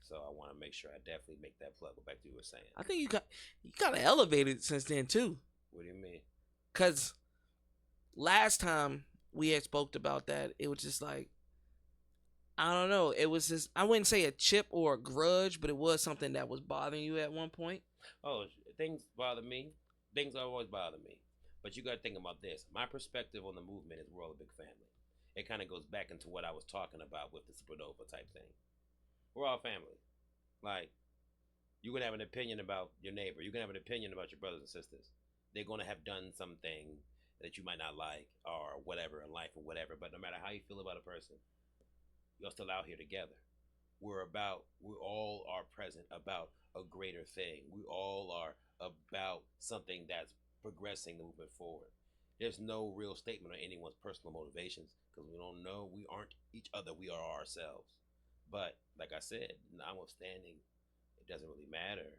So I want to make sure I definitely make that plug. Go back to what you were saying.
I think you got to elevate it since then too.
What do you mean?
Cause last time we had spoke about that, it was just like, I don't know. It was just, I wouldn't say a chip or a grudge, but it was something that was bothering you at one point.
Oh, things bother me. Things always bother me. But you got to think about this. My perspective on the movement is we're all a big family. It kind of goes back into what I was talking about with the supernova type thing. We're all family. Like, you can have an opinion about your neighbor. You can have an opinion about your brothers and sisters. They're going to have done something that you might not like or whatever in life or whatever. But no matter how you feel about a person, you're still out here together. We all are present about a greater thing. We all are about something that's progressing the movement forward. There's no real statement on anyone's personal motivations because we don't know. We aren't each other. We are ourselves. But like I said, notwithstanding, it doesn't really matter.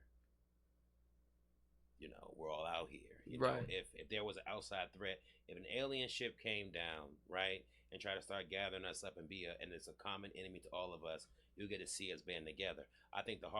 You know, we're all out here. You know,
Right.
if there was an outside threat, if an alien ship came down, right, and try to start gathering us up and and it's a common enemy to all of us, you'll get to see us band together. I think the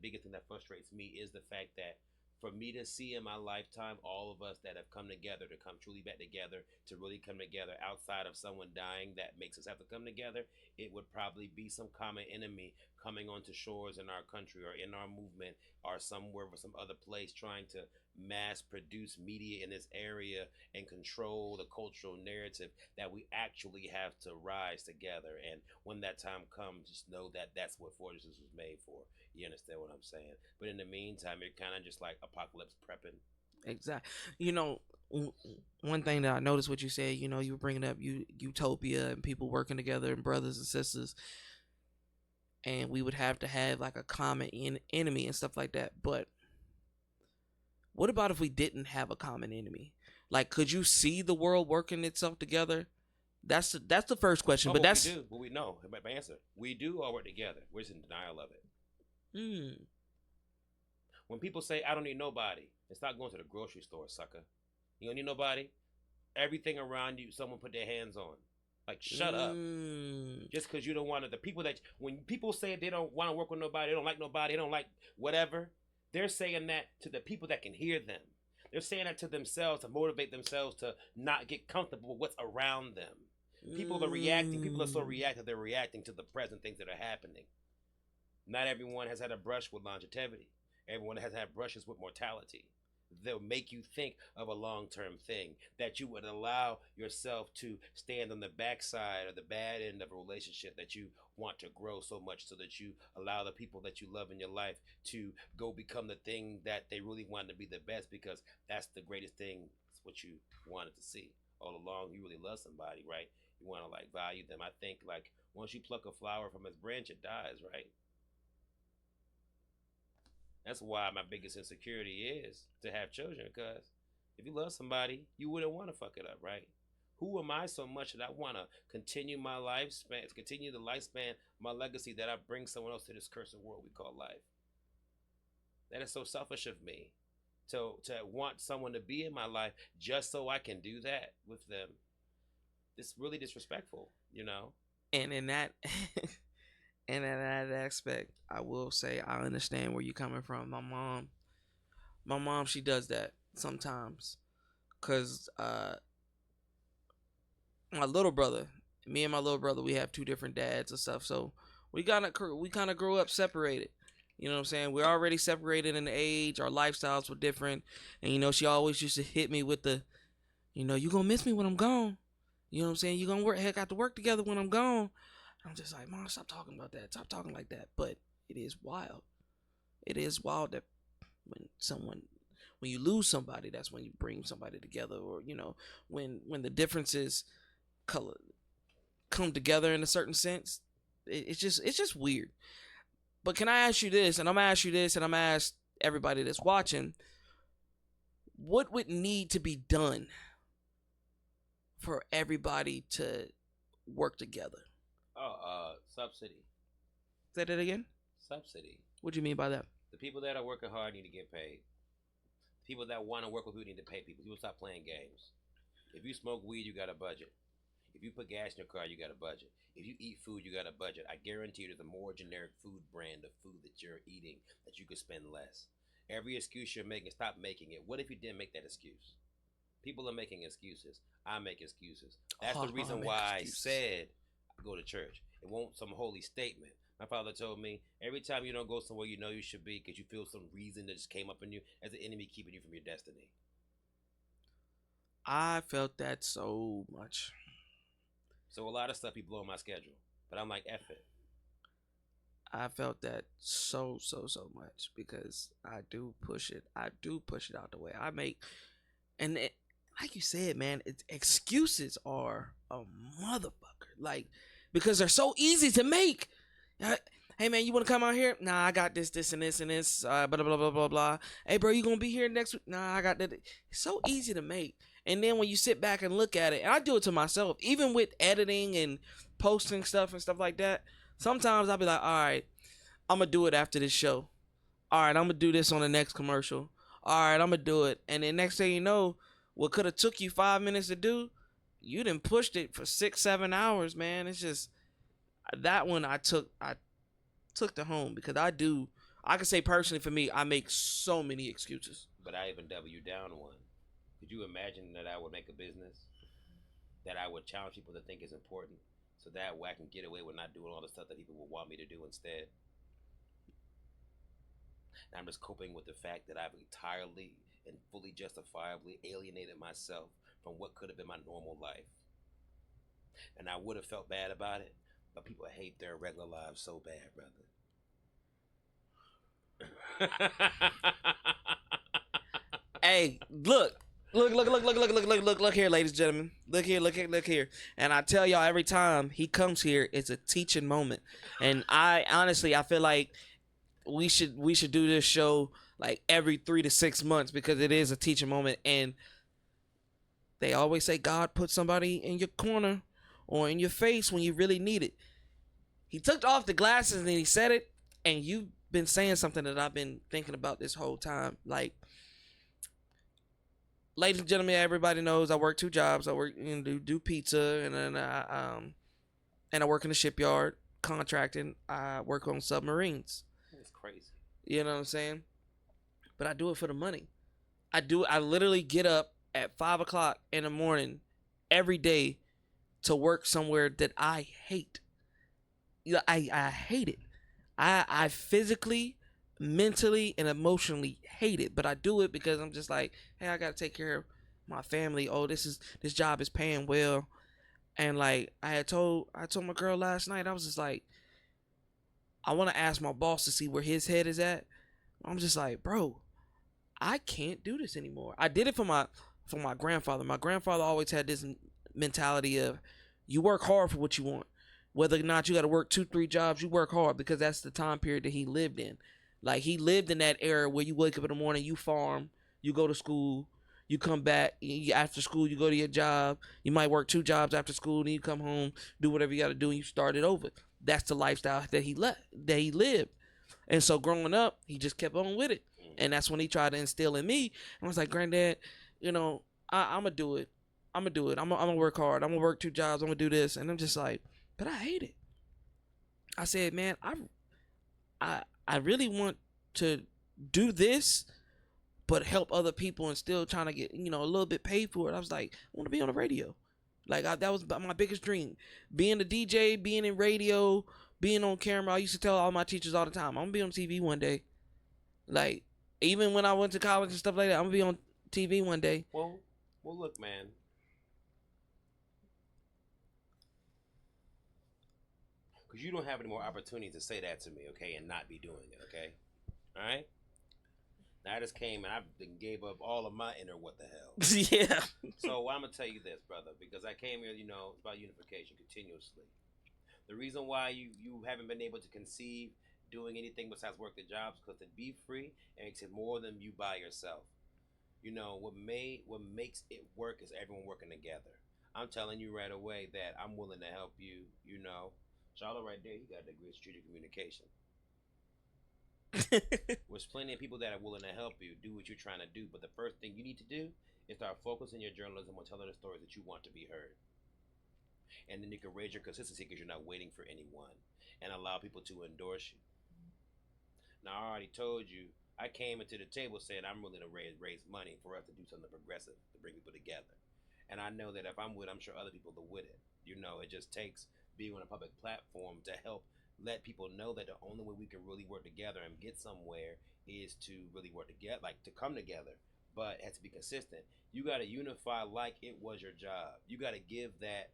biggest thing that frustrates me is the fact that for me to see in my lifetime all of us that have come together to come truly back together, to really come together outside of someone dying that makes us have to come together, it would probably be some common enemy coming onto shores in our country or in our movement or somewhere or some other place trying to mass produce media in this area and control the cultural narrative that we actually have to rise together. And when that time comes, just know that that's what Fortress was made for. You understand what I'm saying? But in the meantime, you're kind of just like apocalypse prepping.
Exactly. One thing that I noticed what you said, you were bringing up utopia and people working together and brothers and sisters, and we would have to have like a common enemy and stuff like that. But what about if we didn't have a common enemy? Like, could you see the world working itself together? That's the first question.
Oh,
but that's
we do. But we know. My answer. We do all work together. We're just in denial of it. When people say, I don't need nobody, it's not going to the grocery store, sucker. You don't need nobody. Everything around you, someone put their hands on. Like, shut up. Just because you don't want to. The people that, when people say they don't want to work with nobody, they don't like nobody, they don't like whatever, they're saying that to the people that can hear them. They're saying that to themselves to motivate themselves to not get comfortable with what's around them. People are reacting. People are so reactive. They're reacting to the present things that are happening. Not everyone has had a brush with longevity. Everyone has had brushes with mortality. They'll make you think of a long-term thing, that you would allow yourself to stand on the backside or the bad end of a relationship that you want to grow so much, so that you allow the people that you love in your life to go become the thing that they really want to be the best, because that's the greatest thing. It's what you wanted to see all along. You really love somebody, right? You want to like value them. I think like once you pluck a flower from its branch, it dies, right? That's why my biggest insecurity is to have children, because if you love somebody, you wouldn't want to fuck it up, right? Who am I so much that I want to continue my lifespan, continue the lifespan, my legacy, that I bring someone else to this cursed world we call life? That is so selfish of me to want someone to be in my life just so I can do that with them. It's really disrespectful,
And in that and in that aspect, I will say I understand where you're coming from. My mom, she does that sometimes, cause my little brother, me and my little brother, we have two different dads and stuff, so we kind of grew up separated. You know what I'm saying? We're already separated in age. Our lifestyles were different, and she always used to hit me with the, you gonna miss me when I'm gone. You know what I'm saying? You gonna got to work together when I'm gone. I'm just like, Mom, stop talking about that. Stop talking like that. But it is wild. It is wild that when you lose somebody, that's when you bring somebody together, or when the differences come together in a certain sense. It's just weird. But can I ask you this? And I'm gonna ask you this, and I'm gonna ask everybody that's watching. What would need to be done for everybody to work together?
Subsidy.
Say that again?
Subsidy.
What do you mean by that?
The people that are working hard need to get paid. People that want to work with people need to pay people. People stop playing games. If you smoke weed, you got a budget. If you put gas in your car, you got a budget. If you eat food, you got a budget. I guarantee you there's a more generic food brand of food that you're eating that you could spend less. Every excuse you're making, stop making it. What if you didn't make that excuse? People are making excuses. I make excuses. That's the reason why I said go to church. It won't some holy statement. My father told me, every time you don't go somewhere you know you should be because you feel some reason that just came up in you as the enemy keeping you from your destiny.
I felt that so much.
So a lot of stuff be blowing my schedule. But I'm like, F it.
I felt that so much because I do push it. I do push it out the way. I make, and it, like you said, man, excuses are a motherfucker. Like, because they're so easy to make. Hey man, you want to come out here? Nah, I got this, and this, blah blah blah blah blah. Hey bro, you gonna be here next week? Nah, I got that. It's so easy to make. And then when you sit back and look at it, and I do it to myself, even with editing and posting stuff and stuff like that. Sometimes I'll be like, all right, I'm gonna do it after this show. All right, I'm gonna do this on the next commercial. All right, I'm gonna do it. And then next thing you know, what could have took you 5 minutes to do, you done pushed it for 6-7 hours, man. It's just that one I took to home because I can say personally for me, I make so many excuses.
But I even double you down one. Could you imagine that I would make a business that I would challenge people to think is important, so that way I can get away with not doing all the stuff that people would want me to do instead? And I'm just coping with the fact that I've entirely and fully justifiably alienated myself from what could have been my normal life. And I would have felt bad about it, but people hate their regular lives so bad, brother.
Hey, look here, ladies and gentlemen. Look here. And I tell y'all every time he comes here, it's a teaching moment. And I honestly, I feel like we should do this show like every 3 to 6 months, because it is a teaching moment. And they always say God put somebody in your corner or in your face when you really need it. He took off the glasses and he said it, and you've been saying something that I've been thinking about this whole time. Like, ladies and gentlemen, everybody knows I work 2 jobs. I work, do pizza, and then I work in the shipyard contracting. I work on submarines.
That's crazy.
You know what I'm saying? But I do it for the money. I literally get up at 5 o'clock in the morning every day to work somewhere that I hate. I hate it. I physically, mentally, and emotionally hate it, but I do it because I'm just like, hey, I gotta take care of my family. Oh, this job is paying well. And like I told my girl last night, I was just like, I want to ask my boss to see where his head is at. I'm just like, bro, I can't do this anymore. I did it for my grandfather. My grandfather always had this mentality of, you work hard for what you want. Whether or not you got to work 2-3 jobs, you work hard, because that's the time period that he lived in. Like, he lived in that era where you wake up in the morning, you farm, you go to school, you come back, after school, you go to your job. You might work 2 jobs after school, then you come home, do whatever you got to do, and you start it over. That's the lifestyle that he lived. And so growing up, he just kept on with it. And that's when he tried to instill in me. And I was like, Granddad, I'm going to do it. I'm going to work hard. I'm going to work 2 jobs. I'm going to do this. And I'm just like, but I hate it. I said, man, I really want to do this, but help other people and still trying to get, a little bit paid for it. I was like, I want to be on the radio. Like, that was my biggest dream. Being a DJ, being in radio, being on camera. I used to tell all my teachers all the time, I'm going to be on TV one day. Like, even when I went to college and stuff like that, I'm going to be on TV one day.
Well, look, man. Because you don't have any more opportunities to say that to me, okay, and not be doing it, okay? All right? Now, I just came and I gave up all of my inner what the hell.
Yeah.
So I'm going to tell you this, brother, because I came here, it's about unification continuously. The reason why you haven't been able to conceive doing anything besides work the jobs, because to be free, it makes it more than you by yourself. What makes it work is everyone working together. I'm telling you right away that I'm willing to help you, Charlotte right there, you got a degree in strategic communication. There's plenty of people that are willing to help you do what you're trying to do, but the first thing you need to do is start focusing your journalism on telling the stories that you want to be heard. And then you can raise your consistency because you're not waiting for anyone, and allow people to endorse you. Now, I already told you, I came into the table saying I'm willing to raise money for us to do something progressive, to bring people together. And I know that if I'm with it, I'm sure other people are with it. It just takes being on a public platform to help let people know that the only way we can really work together and get somewhere is to really work together, like to come together. But it has to be consistent. You got to unify like it was your job. You got to give that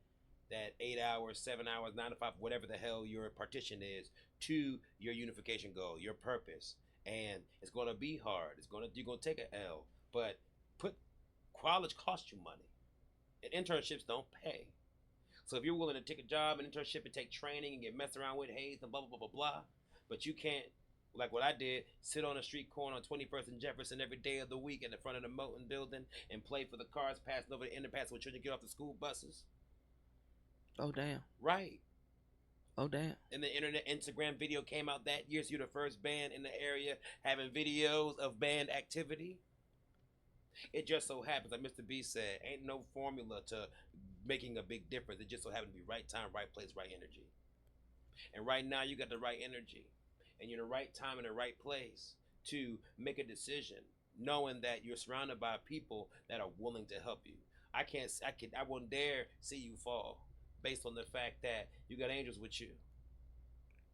8 hours, 7 hours, 9 to 5, whatever the hell your partition is, to your unification goal, your purpose. And it's going to be hard. You're going to take an L. But college costs you money. And internships don't pay. So if you're willing to take a job, an internship, and take training and get messed around with Hayes and blah, blah, blah, blah, blah, but you can't, like what I did, sit on a street corner on 21st and Jefferson every day of the week in the front of the Moton building and play for the cars passing over the underpass when children get off the school buses.
Oh, damn.
Right.
Oh, damn.
And the Instagram video came out that year, so you're the first band in the area having videos of band activity. It just so happens, like Mr. B said, ain't no formula to making a big difference. It just so happens to be right time, right place, right energy. And right now, you got the right energy. And you're in the right time and the right place to make a decision. knowing that you're surrounded by people that are willing to help you. I won't dare see you fall based on the fact that you got angels with you,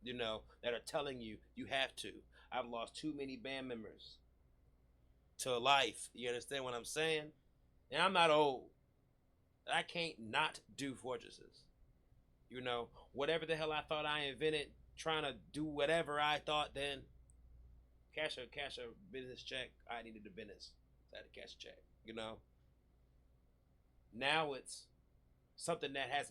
that are telling you you have to. I've lost too many band members to life. You understand what I'm saying? And I'm not old. I can't not do fortresses. Whatever the hell I thought I invented, trying to do whatever I thought, then cash a business check. I needed a business. So I had to cash a check. Now it's something that has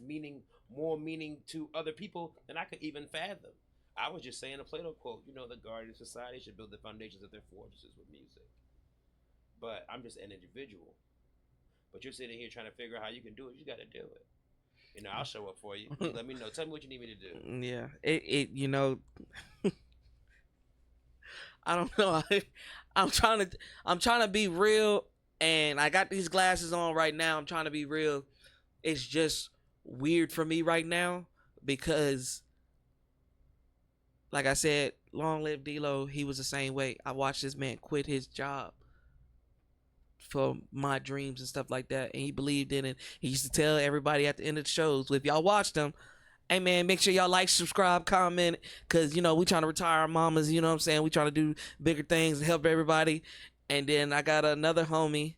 more meaning to other people than I could even fathom. I was just saying a Plato quote. The Guardian Society should build the foundations of their fortresses with music. But I'm just an individual. But you're sitting here trying to figure out how you can do it. You got to do it. I'll show up for you. Let me know. Tell me what you need me to do.
Yeah. I don't know. I'm trying to be real, and I got these glasses on right now. I'm trying to be real. It's just weird for me right now because, like I said, long live D-Lo. He was the same way. I watched this man quit his job for my dreams and stuff like that, and he believed in it. He used to tell everybody at the end of the shows, if y'all watched them, hey man, make sure y'all like, subscribe, comment, because we trying to retire our mamas. You know what I'm saying? We trying to do bigger things and help everybody. And then I got another homie,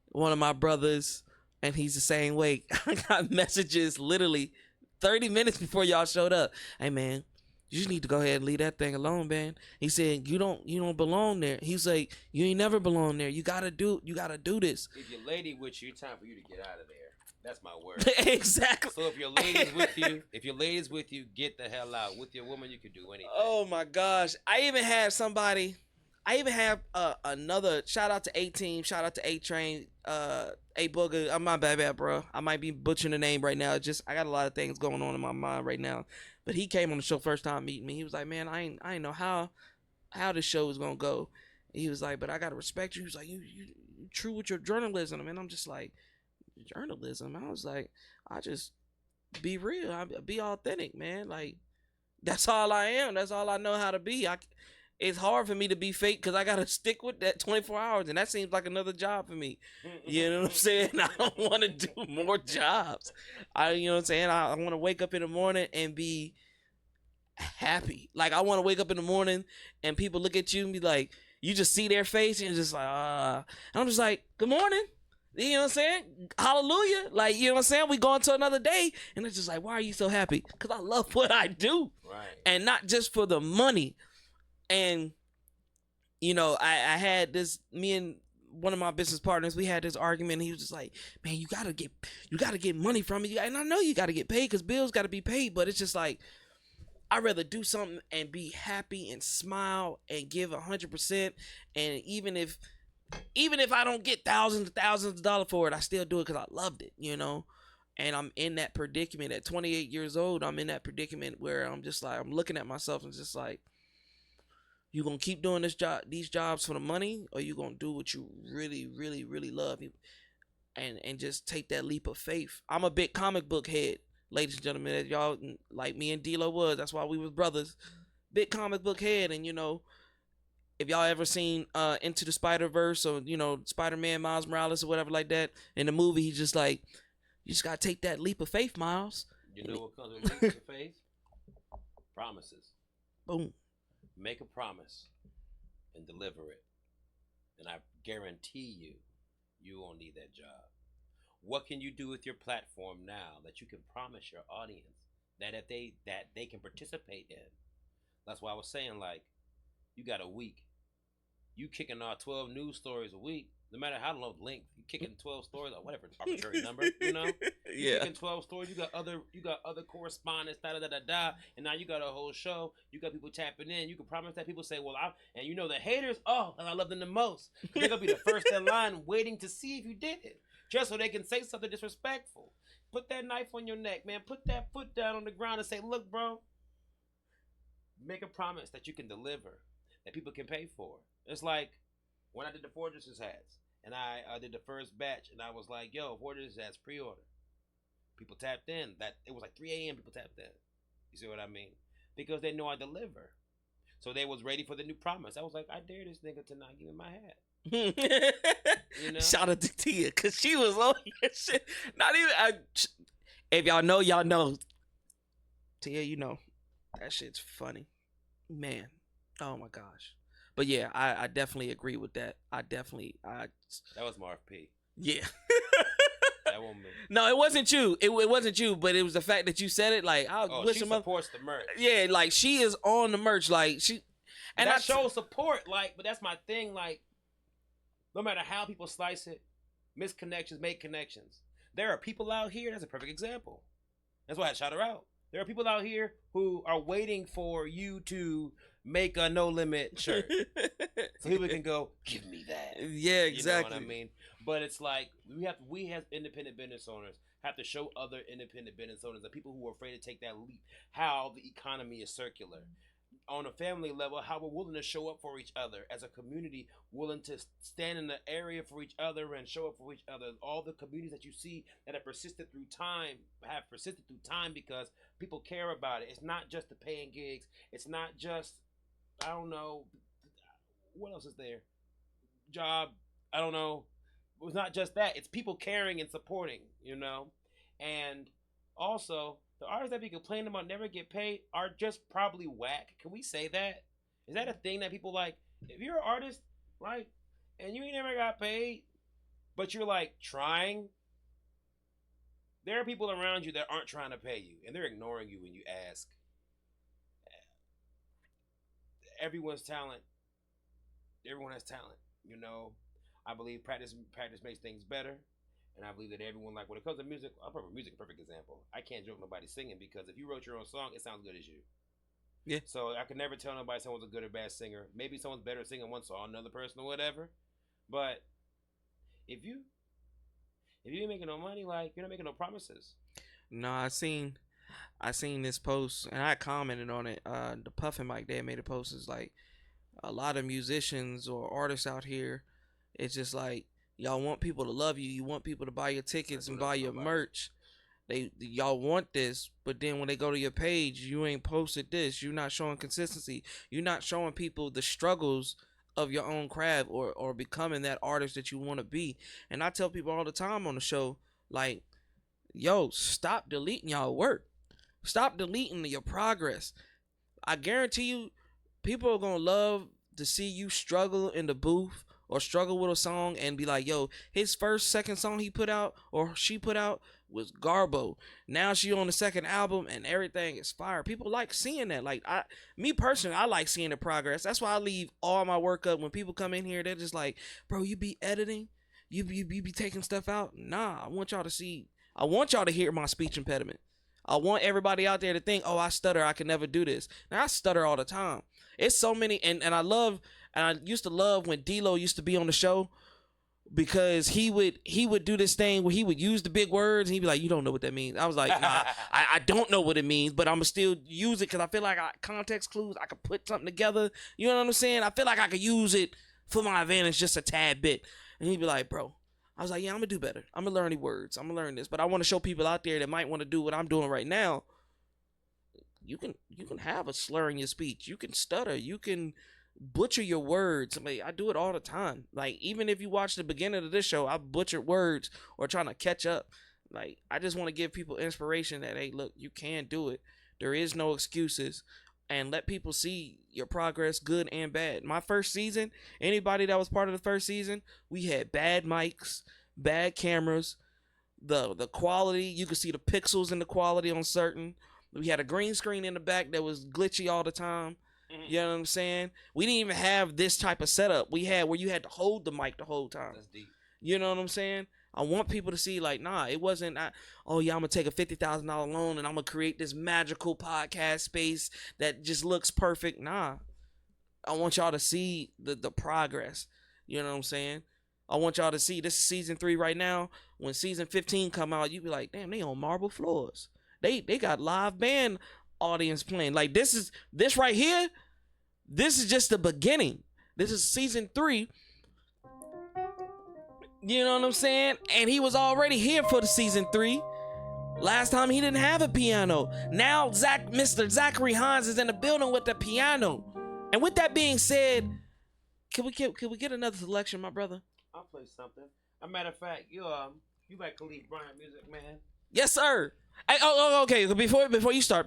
one of my brothers, and he's the same way. I got messages literally 30 minutes before y'all showed up. Hey man, you just need to go ahead and leave that thing alone, man. He said, you don't belong there. He's like, you ain't never belong there. You gotta do this.
If your lady with you, it's time for you to get out of there. That's my word.
Exactly.
So if your lady's with you, get the hell out. With your woman, you can do anything.
Oh my gosh. I even have another shout out to A-Team, shout out to A-Train, A-Booger. I'm my bad, bro. I might be butchering the name right now. I got a lot of things going on in my mind right now. But he came on the show first time meeting me. He was like, man, I ain't know how this show is gonna go. He was like, but I gotta respect you. He was like, you true with your journalism. And I'm just like, journalism? I was like, I just be real. I be authentic, man. Like, that's all I am. That's all I know how to be. It's hard for me to be fake because I gotta stick with that 24 hours, and that seems like another job for me. You know what I'm saying? I don't want to do more jobs. You know what I'm saying? I want to wake up in the morning and be happy. Like, I want to wake up in the morning and people look at you and be like, you just see their face and you're just like, and I'm just like, good morning. You know what I'm saying? Hallelujah. Like, you know what I'm saying? We go into another day. And it's just like, why are you so happy? Because I love what I do.
Right.
And not just for the money. And, I had this, me and one of my business partners, we had this argument. And he was just like, man, you gotta get money from it. And I know you gotta get paid because bills gotta be paid. But it's just like, I'd rather do something and be happy and smile and give 100%. And even if I don't get thousands and thousands of dollars for it, I still do it because I loved it, And I'm in that predicament at 28 years old. I'm in that predicament where I'm just like, I'm looking at myself and just like, you gonna keep doing these jobs for the money, or you gonna do what you really, really, really love, and just take that leap of faith. I'm a big comic book head, ladies and gentlemen, as y'all, like me and D-Lo was. That's why we was brothers. Big comic book head, and if y'all ever seen Into the Spider-Verse or, Spider-Man, Miles Morales or whatever like that, in the movie, he's just like, you just got to take that leap of faith, Miles.
You know what comes with leaps of faith? Promises.
Boom.
Make a promise and deliver it. And I guarantee you won't need that job. What can you do with your platform now that you can promise your audience that they can participate in? That's why I was saying, like, you got a week. You kicking out 12 news stories a week, no matter how long length. You kicking 12 stories or whatever arbitrary number, You
Yeah.
kicking 12 stories. You got other correspondents, and now you got a whole show. You got people tapping in. You can promise that people say, well, and the haters, I love them the most. They're gonna be the first in line waiting to see if you did it, just so they can say something disrespectful. Put that knife on your neck, man. Put that foot down on the ground and say, look, bro. Make a promise that you can deliver, that people can pay for. It's like when I did the Fortresses hats, and I did the first batch, and I was like, yo, Fortresses hats pre-order. People tapped in. That it was like 3 a.m. people tapped in. You see what I mean? Because they know I deliver. So they was ready for the new promise. I was like, I dare this nigga to not give me my hat. You know?
Shout out to Tia, because she was on that shit. Not even... if y'all know, y'all know. Tia, you know. That shit's funny. Man. Oh, my gosh. But yeah, I definitely agree with that.
That was Marv P.
Yeah.
That woman.
No, it wasn't you. It wasn't you, but it was the fact that you said it. Like,
She supports the merch.
Yeah, like, she is on the merch. Like, she... And
that shows support. Like, but that's my thing. Like, no matter how people slice it, misconnections make connections. There are people out here. That's a perfect example. That's why I shout her out. There are people out here who are waiting for you to make a No Limit shirt, so people can go, give me that.
Yeah, exactly.
You know what I mean? But it's like we as independent business owners have to show other independent business owners, the people who are afraid to take that leap, how the economy is circular. On a family level, how we're willing to show up for each other as a community, willing to stand in the area for each other and show up for each other. All the communities that you see that have persisted through time because people care about it. It's not just the paying gigs. It's not just, I don't know, what else is there? Job, I don't know. It's not just that. It's people caring and supporting, you know? And also, the artists that be complaining about never get paid are just probably whack. Can we say that? Is that a thing that people like? If you're an artist, right, and you ain't never got paid, but you're like trying, there are people around you that aren't trying to pay you, and they're ignoring you when you ask. Everyone's talent. Everyone has talent, you know. I believe practice makes things better. And I believe that everyone, like, when it comes to music, music, perfect example. I can't joke nobody singing because if you wrote your own song, it sounds good as you.
Yeah.
So I could never tell nobody someone's a good or bad singer. Maybe someone's better at singing one song, another person or whatever. But if you ain't making no money, like, you're not making no promises.
No, I seen this post and I commented on it. The Puffin Mike Dad made a post. Is like a lot of musicians or artists out here. It's just like, y'all want people to love you. You want people to buy your tickets and buy your merch. Y'all want this, but then when they go to your page, you ain't posted this. You're not showing consistency. You're not showing people the struggles of your own craft or becoming that artist that you want to be. And I tell people all the time on the show, like, yo, stop deleting y'all work. Stop deleting your progress. I guarantee you, people are going to love to see you struggle in the booth or struggle with a song and be like, yo, his second song he put out or she put out was garbo. Now she on the second album and everything is fire. People like seeing that. Like, me personally, I like seeing the progress. That's why I leave all my work up. When people come in here, they're just like, bro, you be editing? You be taking stuff out? Nah, I want y'all to hear my speech impediment. I want everybody out there to think, oh, I stutter, I can never do this. Now, I stutter all the time. It's so many, and I used to love when D-Lo used to be on the show, because he would do this thing where he would use the big words and he'd be like, you don't know what that means. I was like, nah, I don't know what it means, but I'm going to still use it because I feel like context clues, I could put something together. You know what I'm saying? I feel like I could use it for my advantage just a tad bit. And he'd be like, bro. I was like, yeah, I'm going to do better. I'm going to learn these words. I'm going to learn this. But I want to show people out there that might want to do what I'm doing right now. You can have a slur in your speech. You can stutter. You can butcher your words. I mean, I do it all the time. Like, even if you watch the beginning of this show, I butchered words or trying to catch up. Like, I just want to give people inspiration that, hey, look, you can do it. There is no excuses. And let people see your progress, good and bad. My first season, anybody that was part of the first season, we had bad mics, bad cameras, the quality, you could see the pixels in the quality on certain. We had a green screen in the back that was glitchy all the time. You know what I'm saying? We didn't even have this type of setup. We had where you had to hold the mic the whole time.
That's deep.
You know what I'm saying? I want people to see, like, nah, it wasn't, oh, yeah, I'm going to take a $50,000 loan and I'm going to create this magical podcast space that just looks perfect. Nah. I want y'all to see the progress. You know what I'm saying? I want y'all to see, this is season 3 right now. When season 15 come out, you be like, damn, they on marble floors. They got live band audience playing. Like, this right here, this is just the beginning. This is season 3. You know what I'm saying? And he was already here for the season 3. Last time he didn't have a piano. Now Mr. Zachary Hines is in the building with the piano. And with that being said, Can we get another selection, my brother?
I'll play something. As a matter of fact, you like Khalif Bryant music, man?
Yes, sir. Hey, okay. Before you start,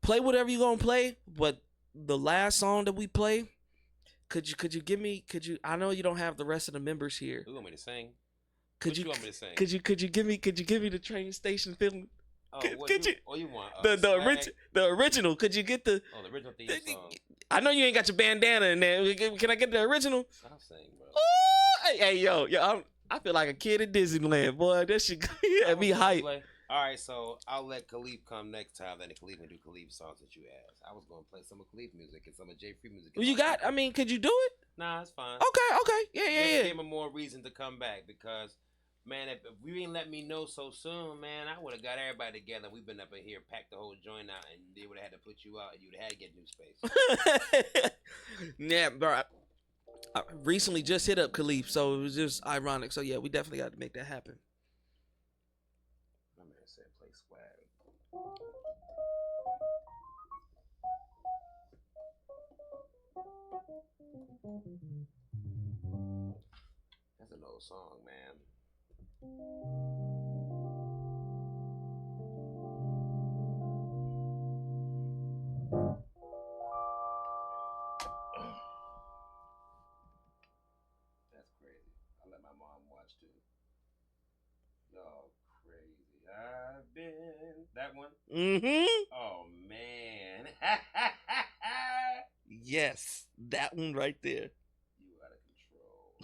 play whatever you gonna play. But the last song that we play, could you give me? I know you don't have the rest of the members here.
You want me to sing?
Could
you want me to sing?
Could you give me the train station feeling?
Oh, you want
the original? Could you get the
original theme song?
I know you ain't got your bandana in there. Can I get the original?
I'll sing, bro.
Oh, hey, yo, I feel like a kid at Disneyland, boy. That shit had me hype.
All right, so I'll let Khalif come next time. Then Khalif can do Khalif songs that you asked. I was gonna play some of Khalif music and some of J Free music.
Well, you got? I mean, could you do it?
Nah, it's fine.
Okay, yeah.
Give him more reason to come back because, man, if you ain't let me know so soon, man, I would have got everybody together. We've been up in here, packed the whole joint out, and they would have had to put you out, and you'd have had to get new space.
Yeah, bro. I recently just hit up Khalif, so it was just ironic. So yeah, we definitely got to make that happen.
My man said play swag. That's an old song, man. That's crazy. I let my mom watch too. Y'all crazy. I've been that one.
Mm-hmm.
Oh man.
Yes, that one right there.
You out of control.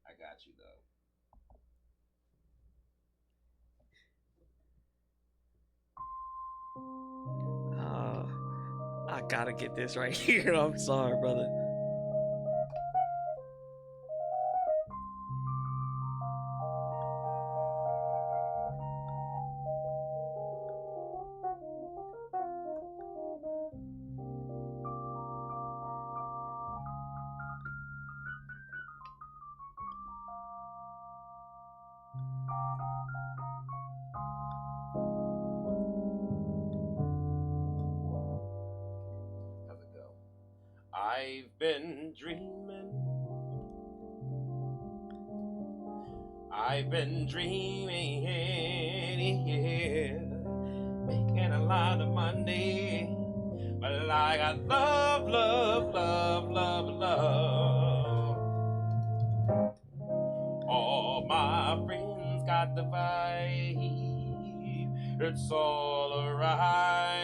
I got you though.
I gotta get this right here. I'm sorry, brother.
How's it go? I've been dreaming. I've been dreaming, yeah, making a lot of money, but I got love, love, love, love, love. All my friends got the vibe, it's all alright,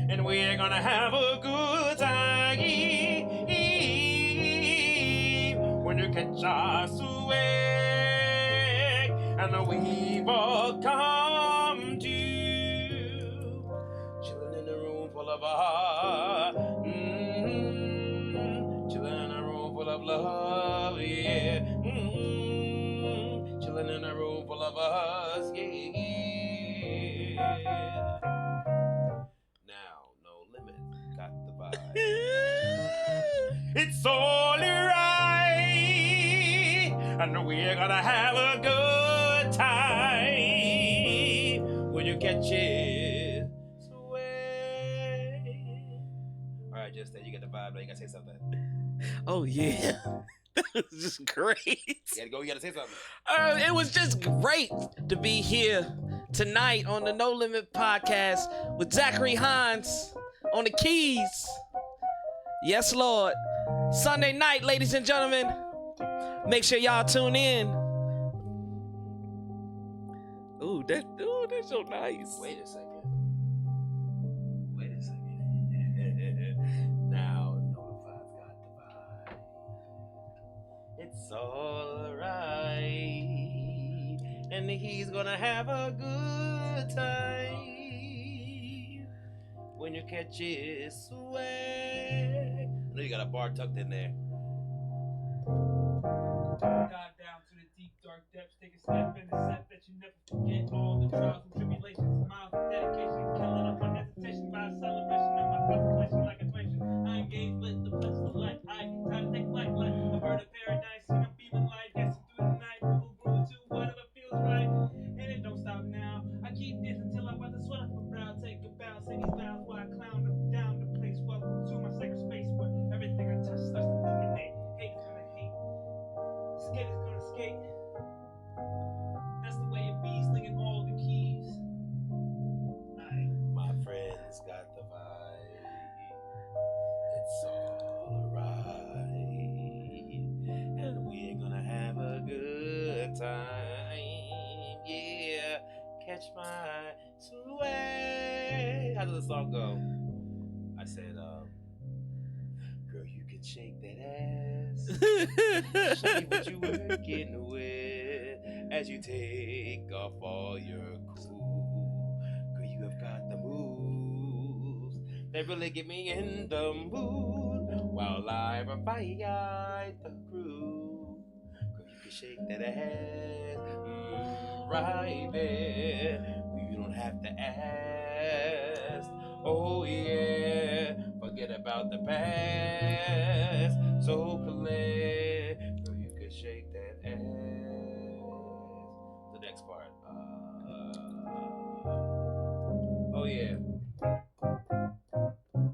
and we're gonna have a good time when you catch us away, and we've all come to chilling in a room full of chilling in a room full of love, yeah. Chilling in a room full of us, yeah. Now, No Limit got the vibe. It's all right, and we're gonna have a good time when you catch it. Sway. All right, just that you get the vibe. Now you gotta say something.
Oh yeah, that was just great.
You gotta go. You gotta say something.
It was just great to be here tonight on the No Limit podcast with Zachary Hines on the keys. Yes, Lord. Sunday night, ladies and gentlemen. Make sure y'all tune in. Ooh, that's so nice.
Wait a second. Now, Notified's got the vibe. It's alright, and he's gonna have a good time when you catch his sway. I know you got a bar tucked in there.
Dive down to the deep, dark depths. Take a step in the set that you never forget. All the trials and tribulations, miles of dedication, killing up my hesitation by a celebration of my contemplation like equation. I engage with the blessed of life. I try to take flight like a bird of paradise. And I'm beaming light, dancing through the night. Groove to whatever feels right. And it don't stop now. I keep this until I wipe the sweat off my brow. Take a bow, say these vows while I clown them down the place. Welcome skater's gonna skate. That's the way it be, slinging all the keys. Alright.
My friends got the vibe. It's all right. And we're gonna have a good time. Yeah. Catch my sway. How does the song go? I said, girl, you can shake that ass. Show me what you working with as you take off all your cool. Girl, you have got the moves that really get me in the mood while I provide the groove. Girl, you can shake that ass right there. You don't have to ask. Oh yeah, forget about the past. So play, girl, you can shake that ass. The next part. Oh yeah.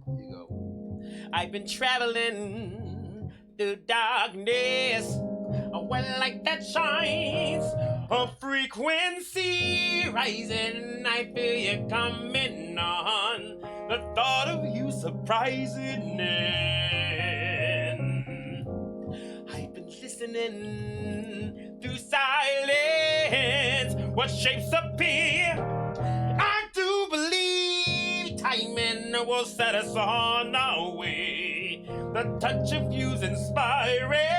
Here you go. I've been traveling through darkness. A well light that shines, a frequency rising. I feel you coming on. The thought of you surprising. I've been listening through silence. What shapes appear? I do believe timing will set us on our way. The touch of you's inspiring.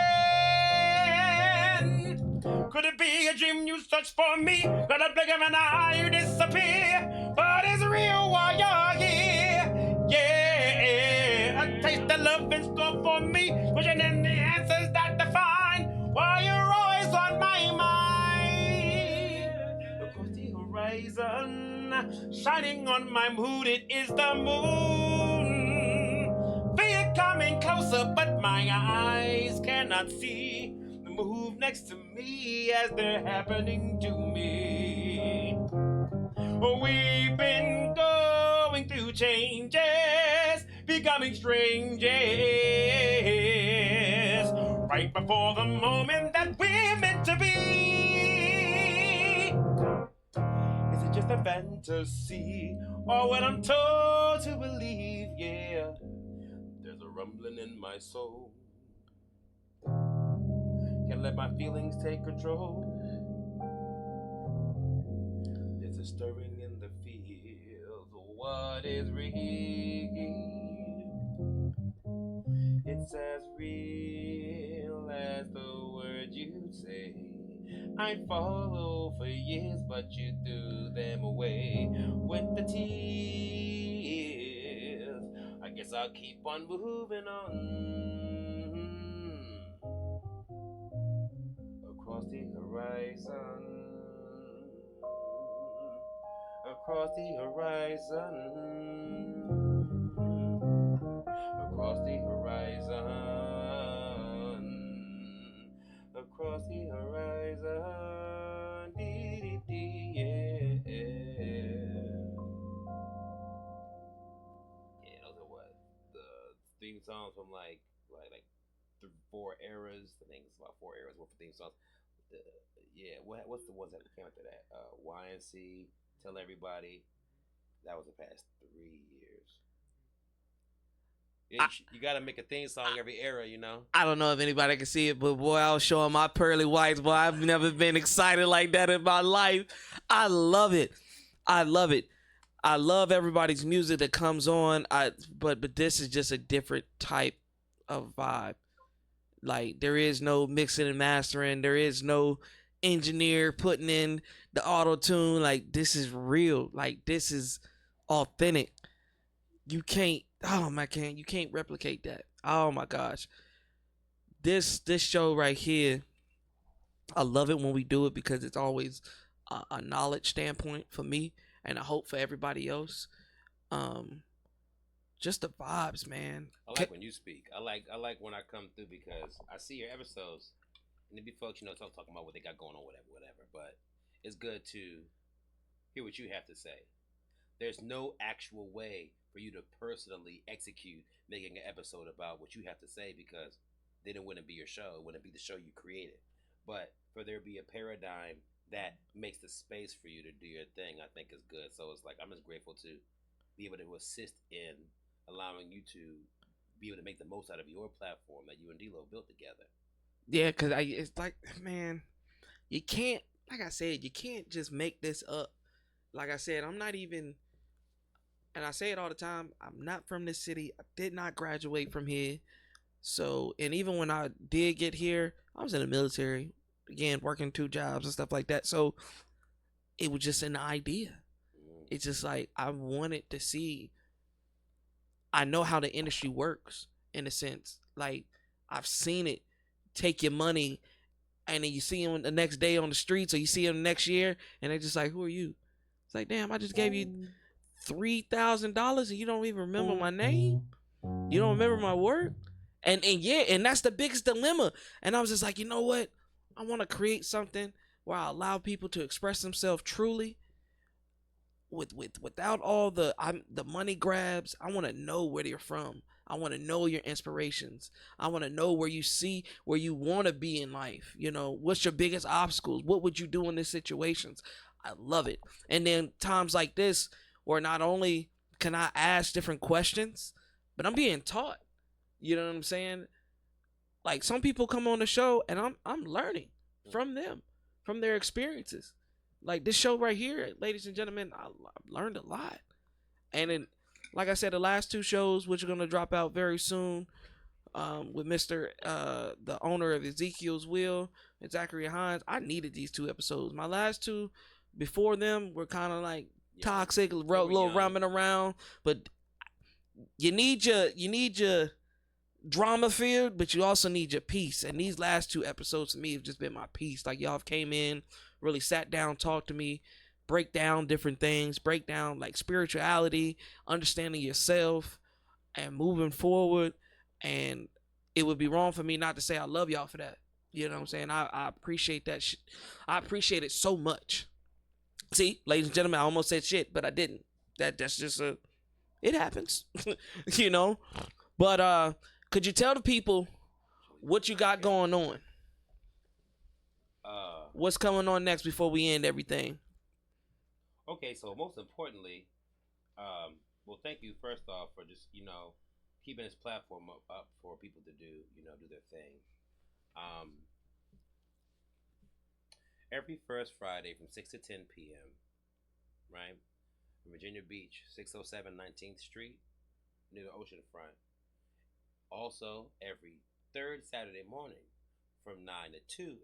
Could it be a dream you search for me? Got a blink of an eye, you disappear. But it's real while you're here. Yeah, a taste of love in store for me. Pushing in the answers that define while you're always on my mind. Across the horizon, shining on my mood, it is the moon. Feel it coming closer, but my eyes cannot see. Move next to me as they're happening to me. We've been going through changes, becoming strangers, right before the moment that we're meant to be. Is it just a fantasy, or what I'm told to believe? Yeah, there's a rumbling in my soul. Can't let my feelings take control. There's a stirring in the fields. What is real? It's as real as the word you say. I follow for years, but you threw them away with the tears. I guess I'll keep on moving on. Across the horizon, across the horizon, across the horizon, across the horizon, dee-dee-dee, yeah. Yeah, those are what the theme songs from like 4 eras. I think it's about 4 eras worth of theme songs. Yeah, what's the ones that came after that? YNC, Tell Everybody. That was the past 3 years. Yeah, you got to make a theme song every era, you know?
I don't know if anybody can see it, but boy, I was showing my pearly whites. Boy, I've never been excited like that in my life. I love it. I love it. I love everybody's music that comes on. But this is just a different type of vibe. Like, there is no mixing and mastering. There is no engineer putting in the auto tune. Like, this is real. Like, this is authentic. You can't replicate that. Oh my gosh. This show right here, I love it when we do it because it's always a knowledge standpoint for me, and I hope for everybody else. Just the vibes, man.
I like when you speak. I like when I come through because I see your episodes, and there be folks, talking about what they got going on, whatever. But it's good to hear what you have to say. There's no actual way for you to personally execute making an episode about what you have to say because then it wouldn't be your show. It wouldn't be the show you created. But for there to be a paradigm that makes the space for you to do your thing, I think is good. So it's like I'm just grateful to be able to assist in allowing you to be able to make the most out of your platform that you and D-Lo built together.
Yeah, cause it's like, man, you can't. Like I said, you can't just make this up. Like I said, I'm not even. And I say it all the time. I'm not from this city. I did not graduate from here. So, and even when I did get here, I was in the military, again, working 2 jobs and stuff like that. So it was just an idea. It's just like I wanted to see. I know how the industry works in a sense. Like I've seen it take your money, and then you see them the next day on the streets, or you see them next year, and they're just like, "Who are you?" It's like, damn, I just gave you $3,000, and you don't even remember my name. You don't remember my work. And yeah, and that's the biggest dilemma. And I was just like, you know what? I want to create something where I allow people to express themselves truly without all the money grabs. I want to know where you're from. I want to know your inspirations. I want to know where you want to be in life. You know, what's your biggest obstacles? What would you do in these situations? I love it. And then times like this, where not only can I ask different questions, but I'm being taught. You know what I'm saying? Like some people come on the show and I'm learning from them, from their experiences. Like this show right here, ladies and gentlemen, I learned a lot. And then, like I said, the last 2 shows, which are gonna drop out very soon, with Mr. The owner of Ezekiel's Will and Zachary and Hines, I needed these 2 episodes. My last 2 before them were kind of like toxic, little rumming around, but you need your drama filled, but you also need your peace. And these last 2 episodes for me have just been my peace. Like y'all came in, really sat down, talked to me, break down different things, break down like spirituality, understanding yourself, and moving forward. And it would be wrong for me not to say I love y'all for that. You know what I'm saying? I appreciate that. I appreciate it so much. See, ladies and gentlemen, I almost said shit, but I didn't. That's just it happens. You know? But could you tell the people what you got going on? What's coming on next before we end everything?
Okay, so most importantly, well, thank you first off for just keeping this platform up for people to do their thing. Every first Friday from 6 to 10 p.m. right, Virginia Beach, 607 19th Street, near the ocean front. Also, every third Saturday morning from 9 to 2,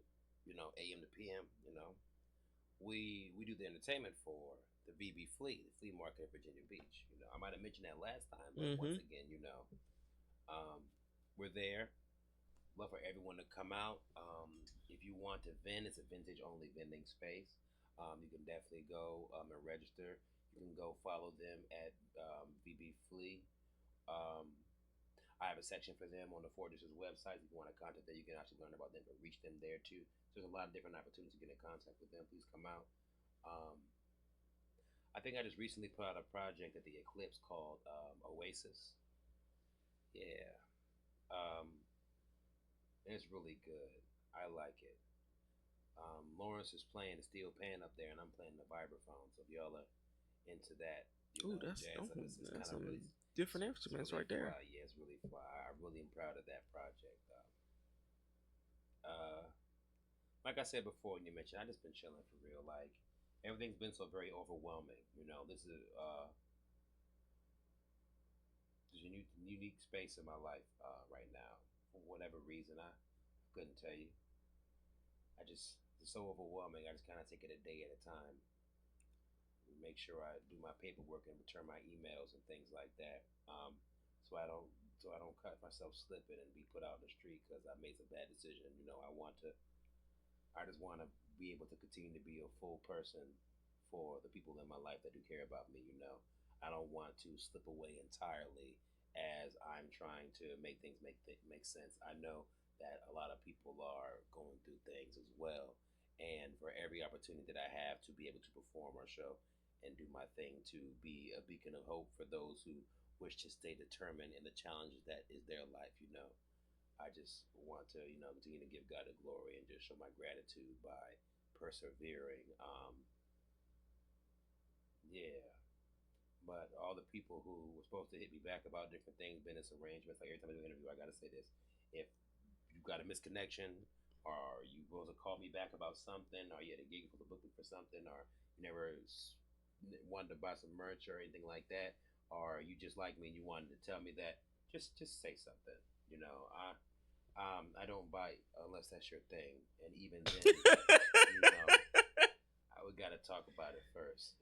a.m. to p.m., we do the entertainment for the BB Flea, the flea market of Virginia Beach. I might have mentioned that last time, but once again, we're there. Love for everyone to come out. If you want to vend, it's a vintage-only vending space. You can definitely go and register. You can go follow them at BB Flea. I have a section for them on the Fortress's website. If you want to contact them, you can actually learn about them and reach them there too. So there's a lot of different opportunities to get in contact with them. Please come out. I think I just recently put out a project at the Eclipse called Oasis. Yeah. And it's really good. I like it. Lawrence is playing the steel pan up there, and I'm playing the vibraphone. So if y'all are into that,
that's
jazz,
that's some really different instruments really right there.
Fly. Yeah, it's really fly. I really am proud of that project. Like I said before, and you mentioned, I just been chilling for real. Like everything's been so very overwhelming. This is there's a unique space in my life right now. For whatever reason, I couldn't tell you. It's so overwhelming. I just kind of take it a day at a time. Make sure I do my paperwork and return my emails and things like that. So I don't cut myself slipping and be put out in the street because I made some bad decision. I just want to be able to continue to be a full person for the people in my life that do care about me. I don't want to slip away entirely as I'm trying to make things make sense. I know that a lot of people are going through things as well, and for every opportunity that I have to be able to perform our show and do my thing to be a beacon of hope for those who wish to stay determined in the challenges that is their life, I just want to, continue to give God the glory and just show my gratitude by persevering. Yeah. But all the people who were supposed to hit me back about different things, business arrangements, like every time I do an interview, I gotta say this: if you got a misconnection, or you supposed to call me back about something, or you had a gig for the booking for something, or you never wanted to buy some merch or anything like that, or you just like me and you wanted to tell me that, just say something. I don't bite unless that's your thing, and even then, we gotta talk about it first.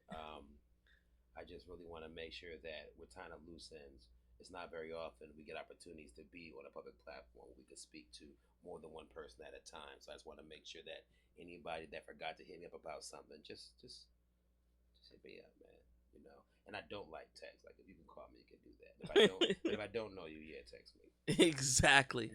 I just really want to make sure that we're tying up loose ends. It's not very often we get opportunities to be on a public platform we can speak to more than one person at a time. So I just want to make sure that anybody that forgot to hit me up about something, just hit me up, man. And I don't like text. Like, if you can call me, you can do that. If I don't know you, yeah, text me.
Exactly.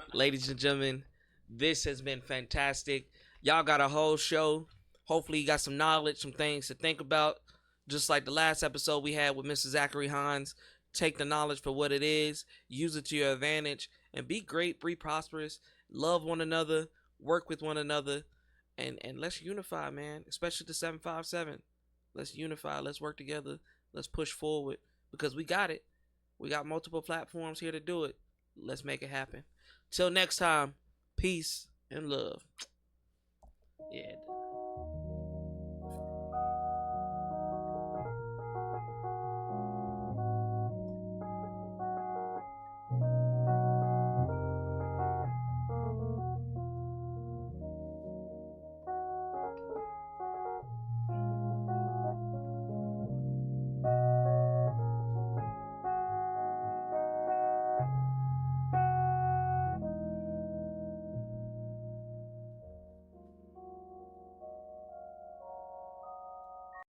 Ladies and gentlemen, this has been fantastic. Y'all got a whole show. Hopefully you got some knowledge, some things to think about. Just like the last episode we had with Mr. Zachary Hines. Take the knowledge for what it is. Use it to your advantage. And be great, be prosperous. Love one another. Work with one another. And let's unify, man. Especially the 757. Let's unify. Let's work together. Let's push forward. Because we got it. We got multiple platforms here to do it. Let's make it happen. Till next time. Peace and love. Yeah.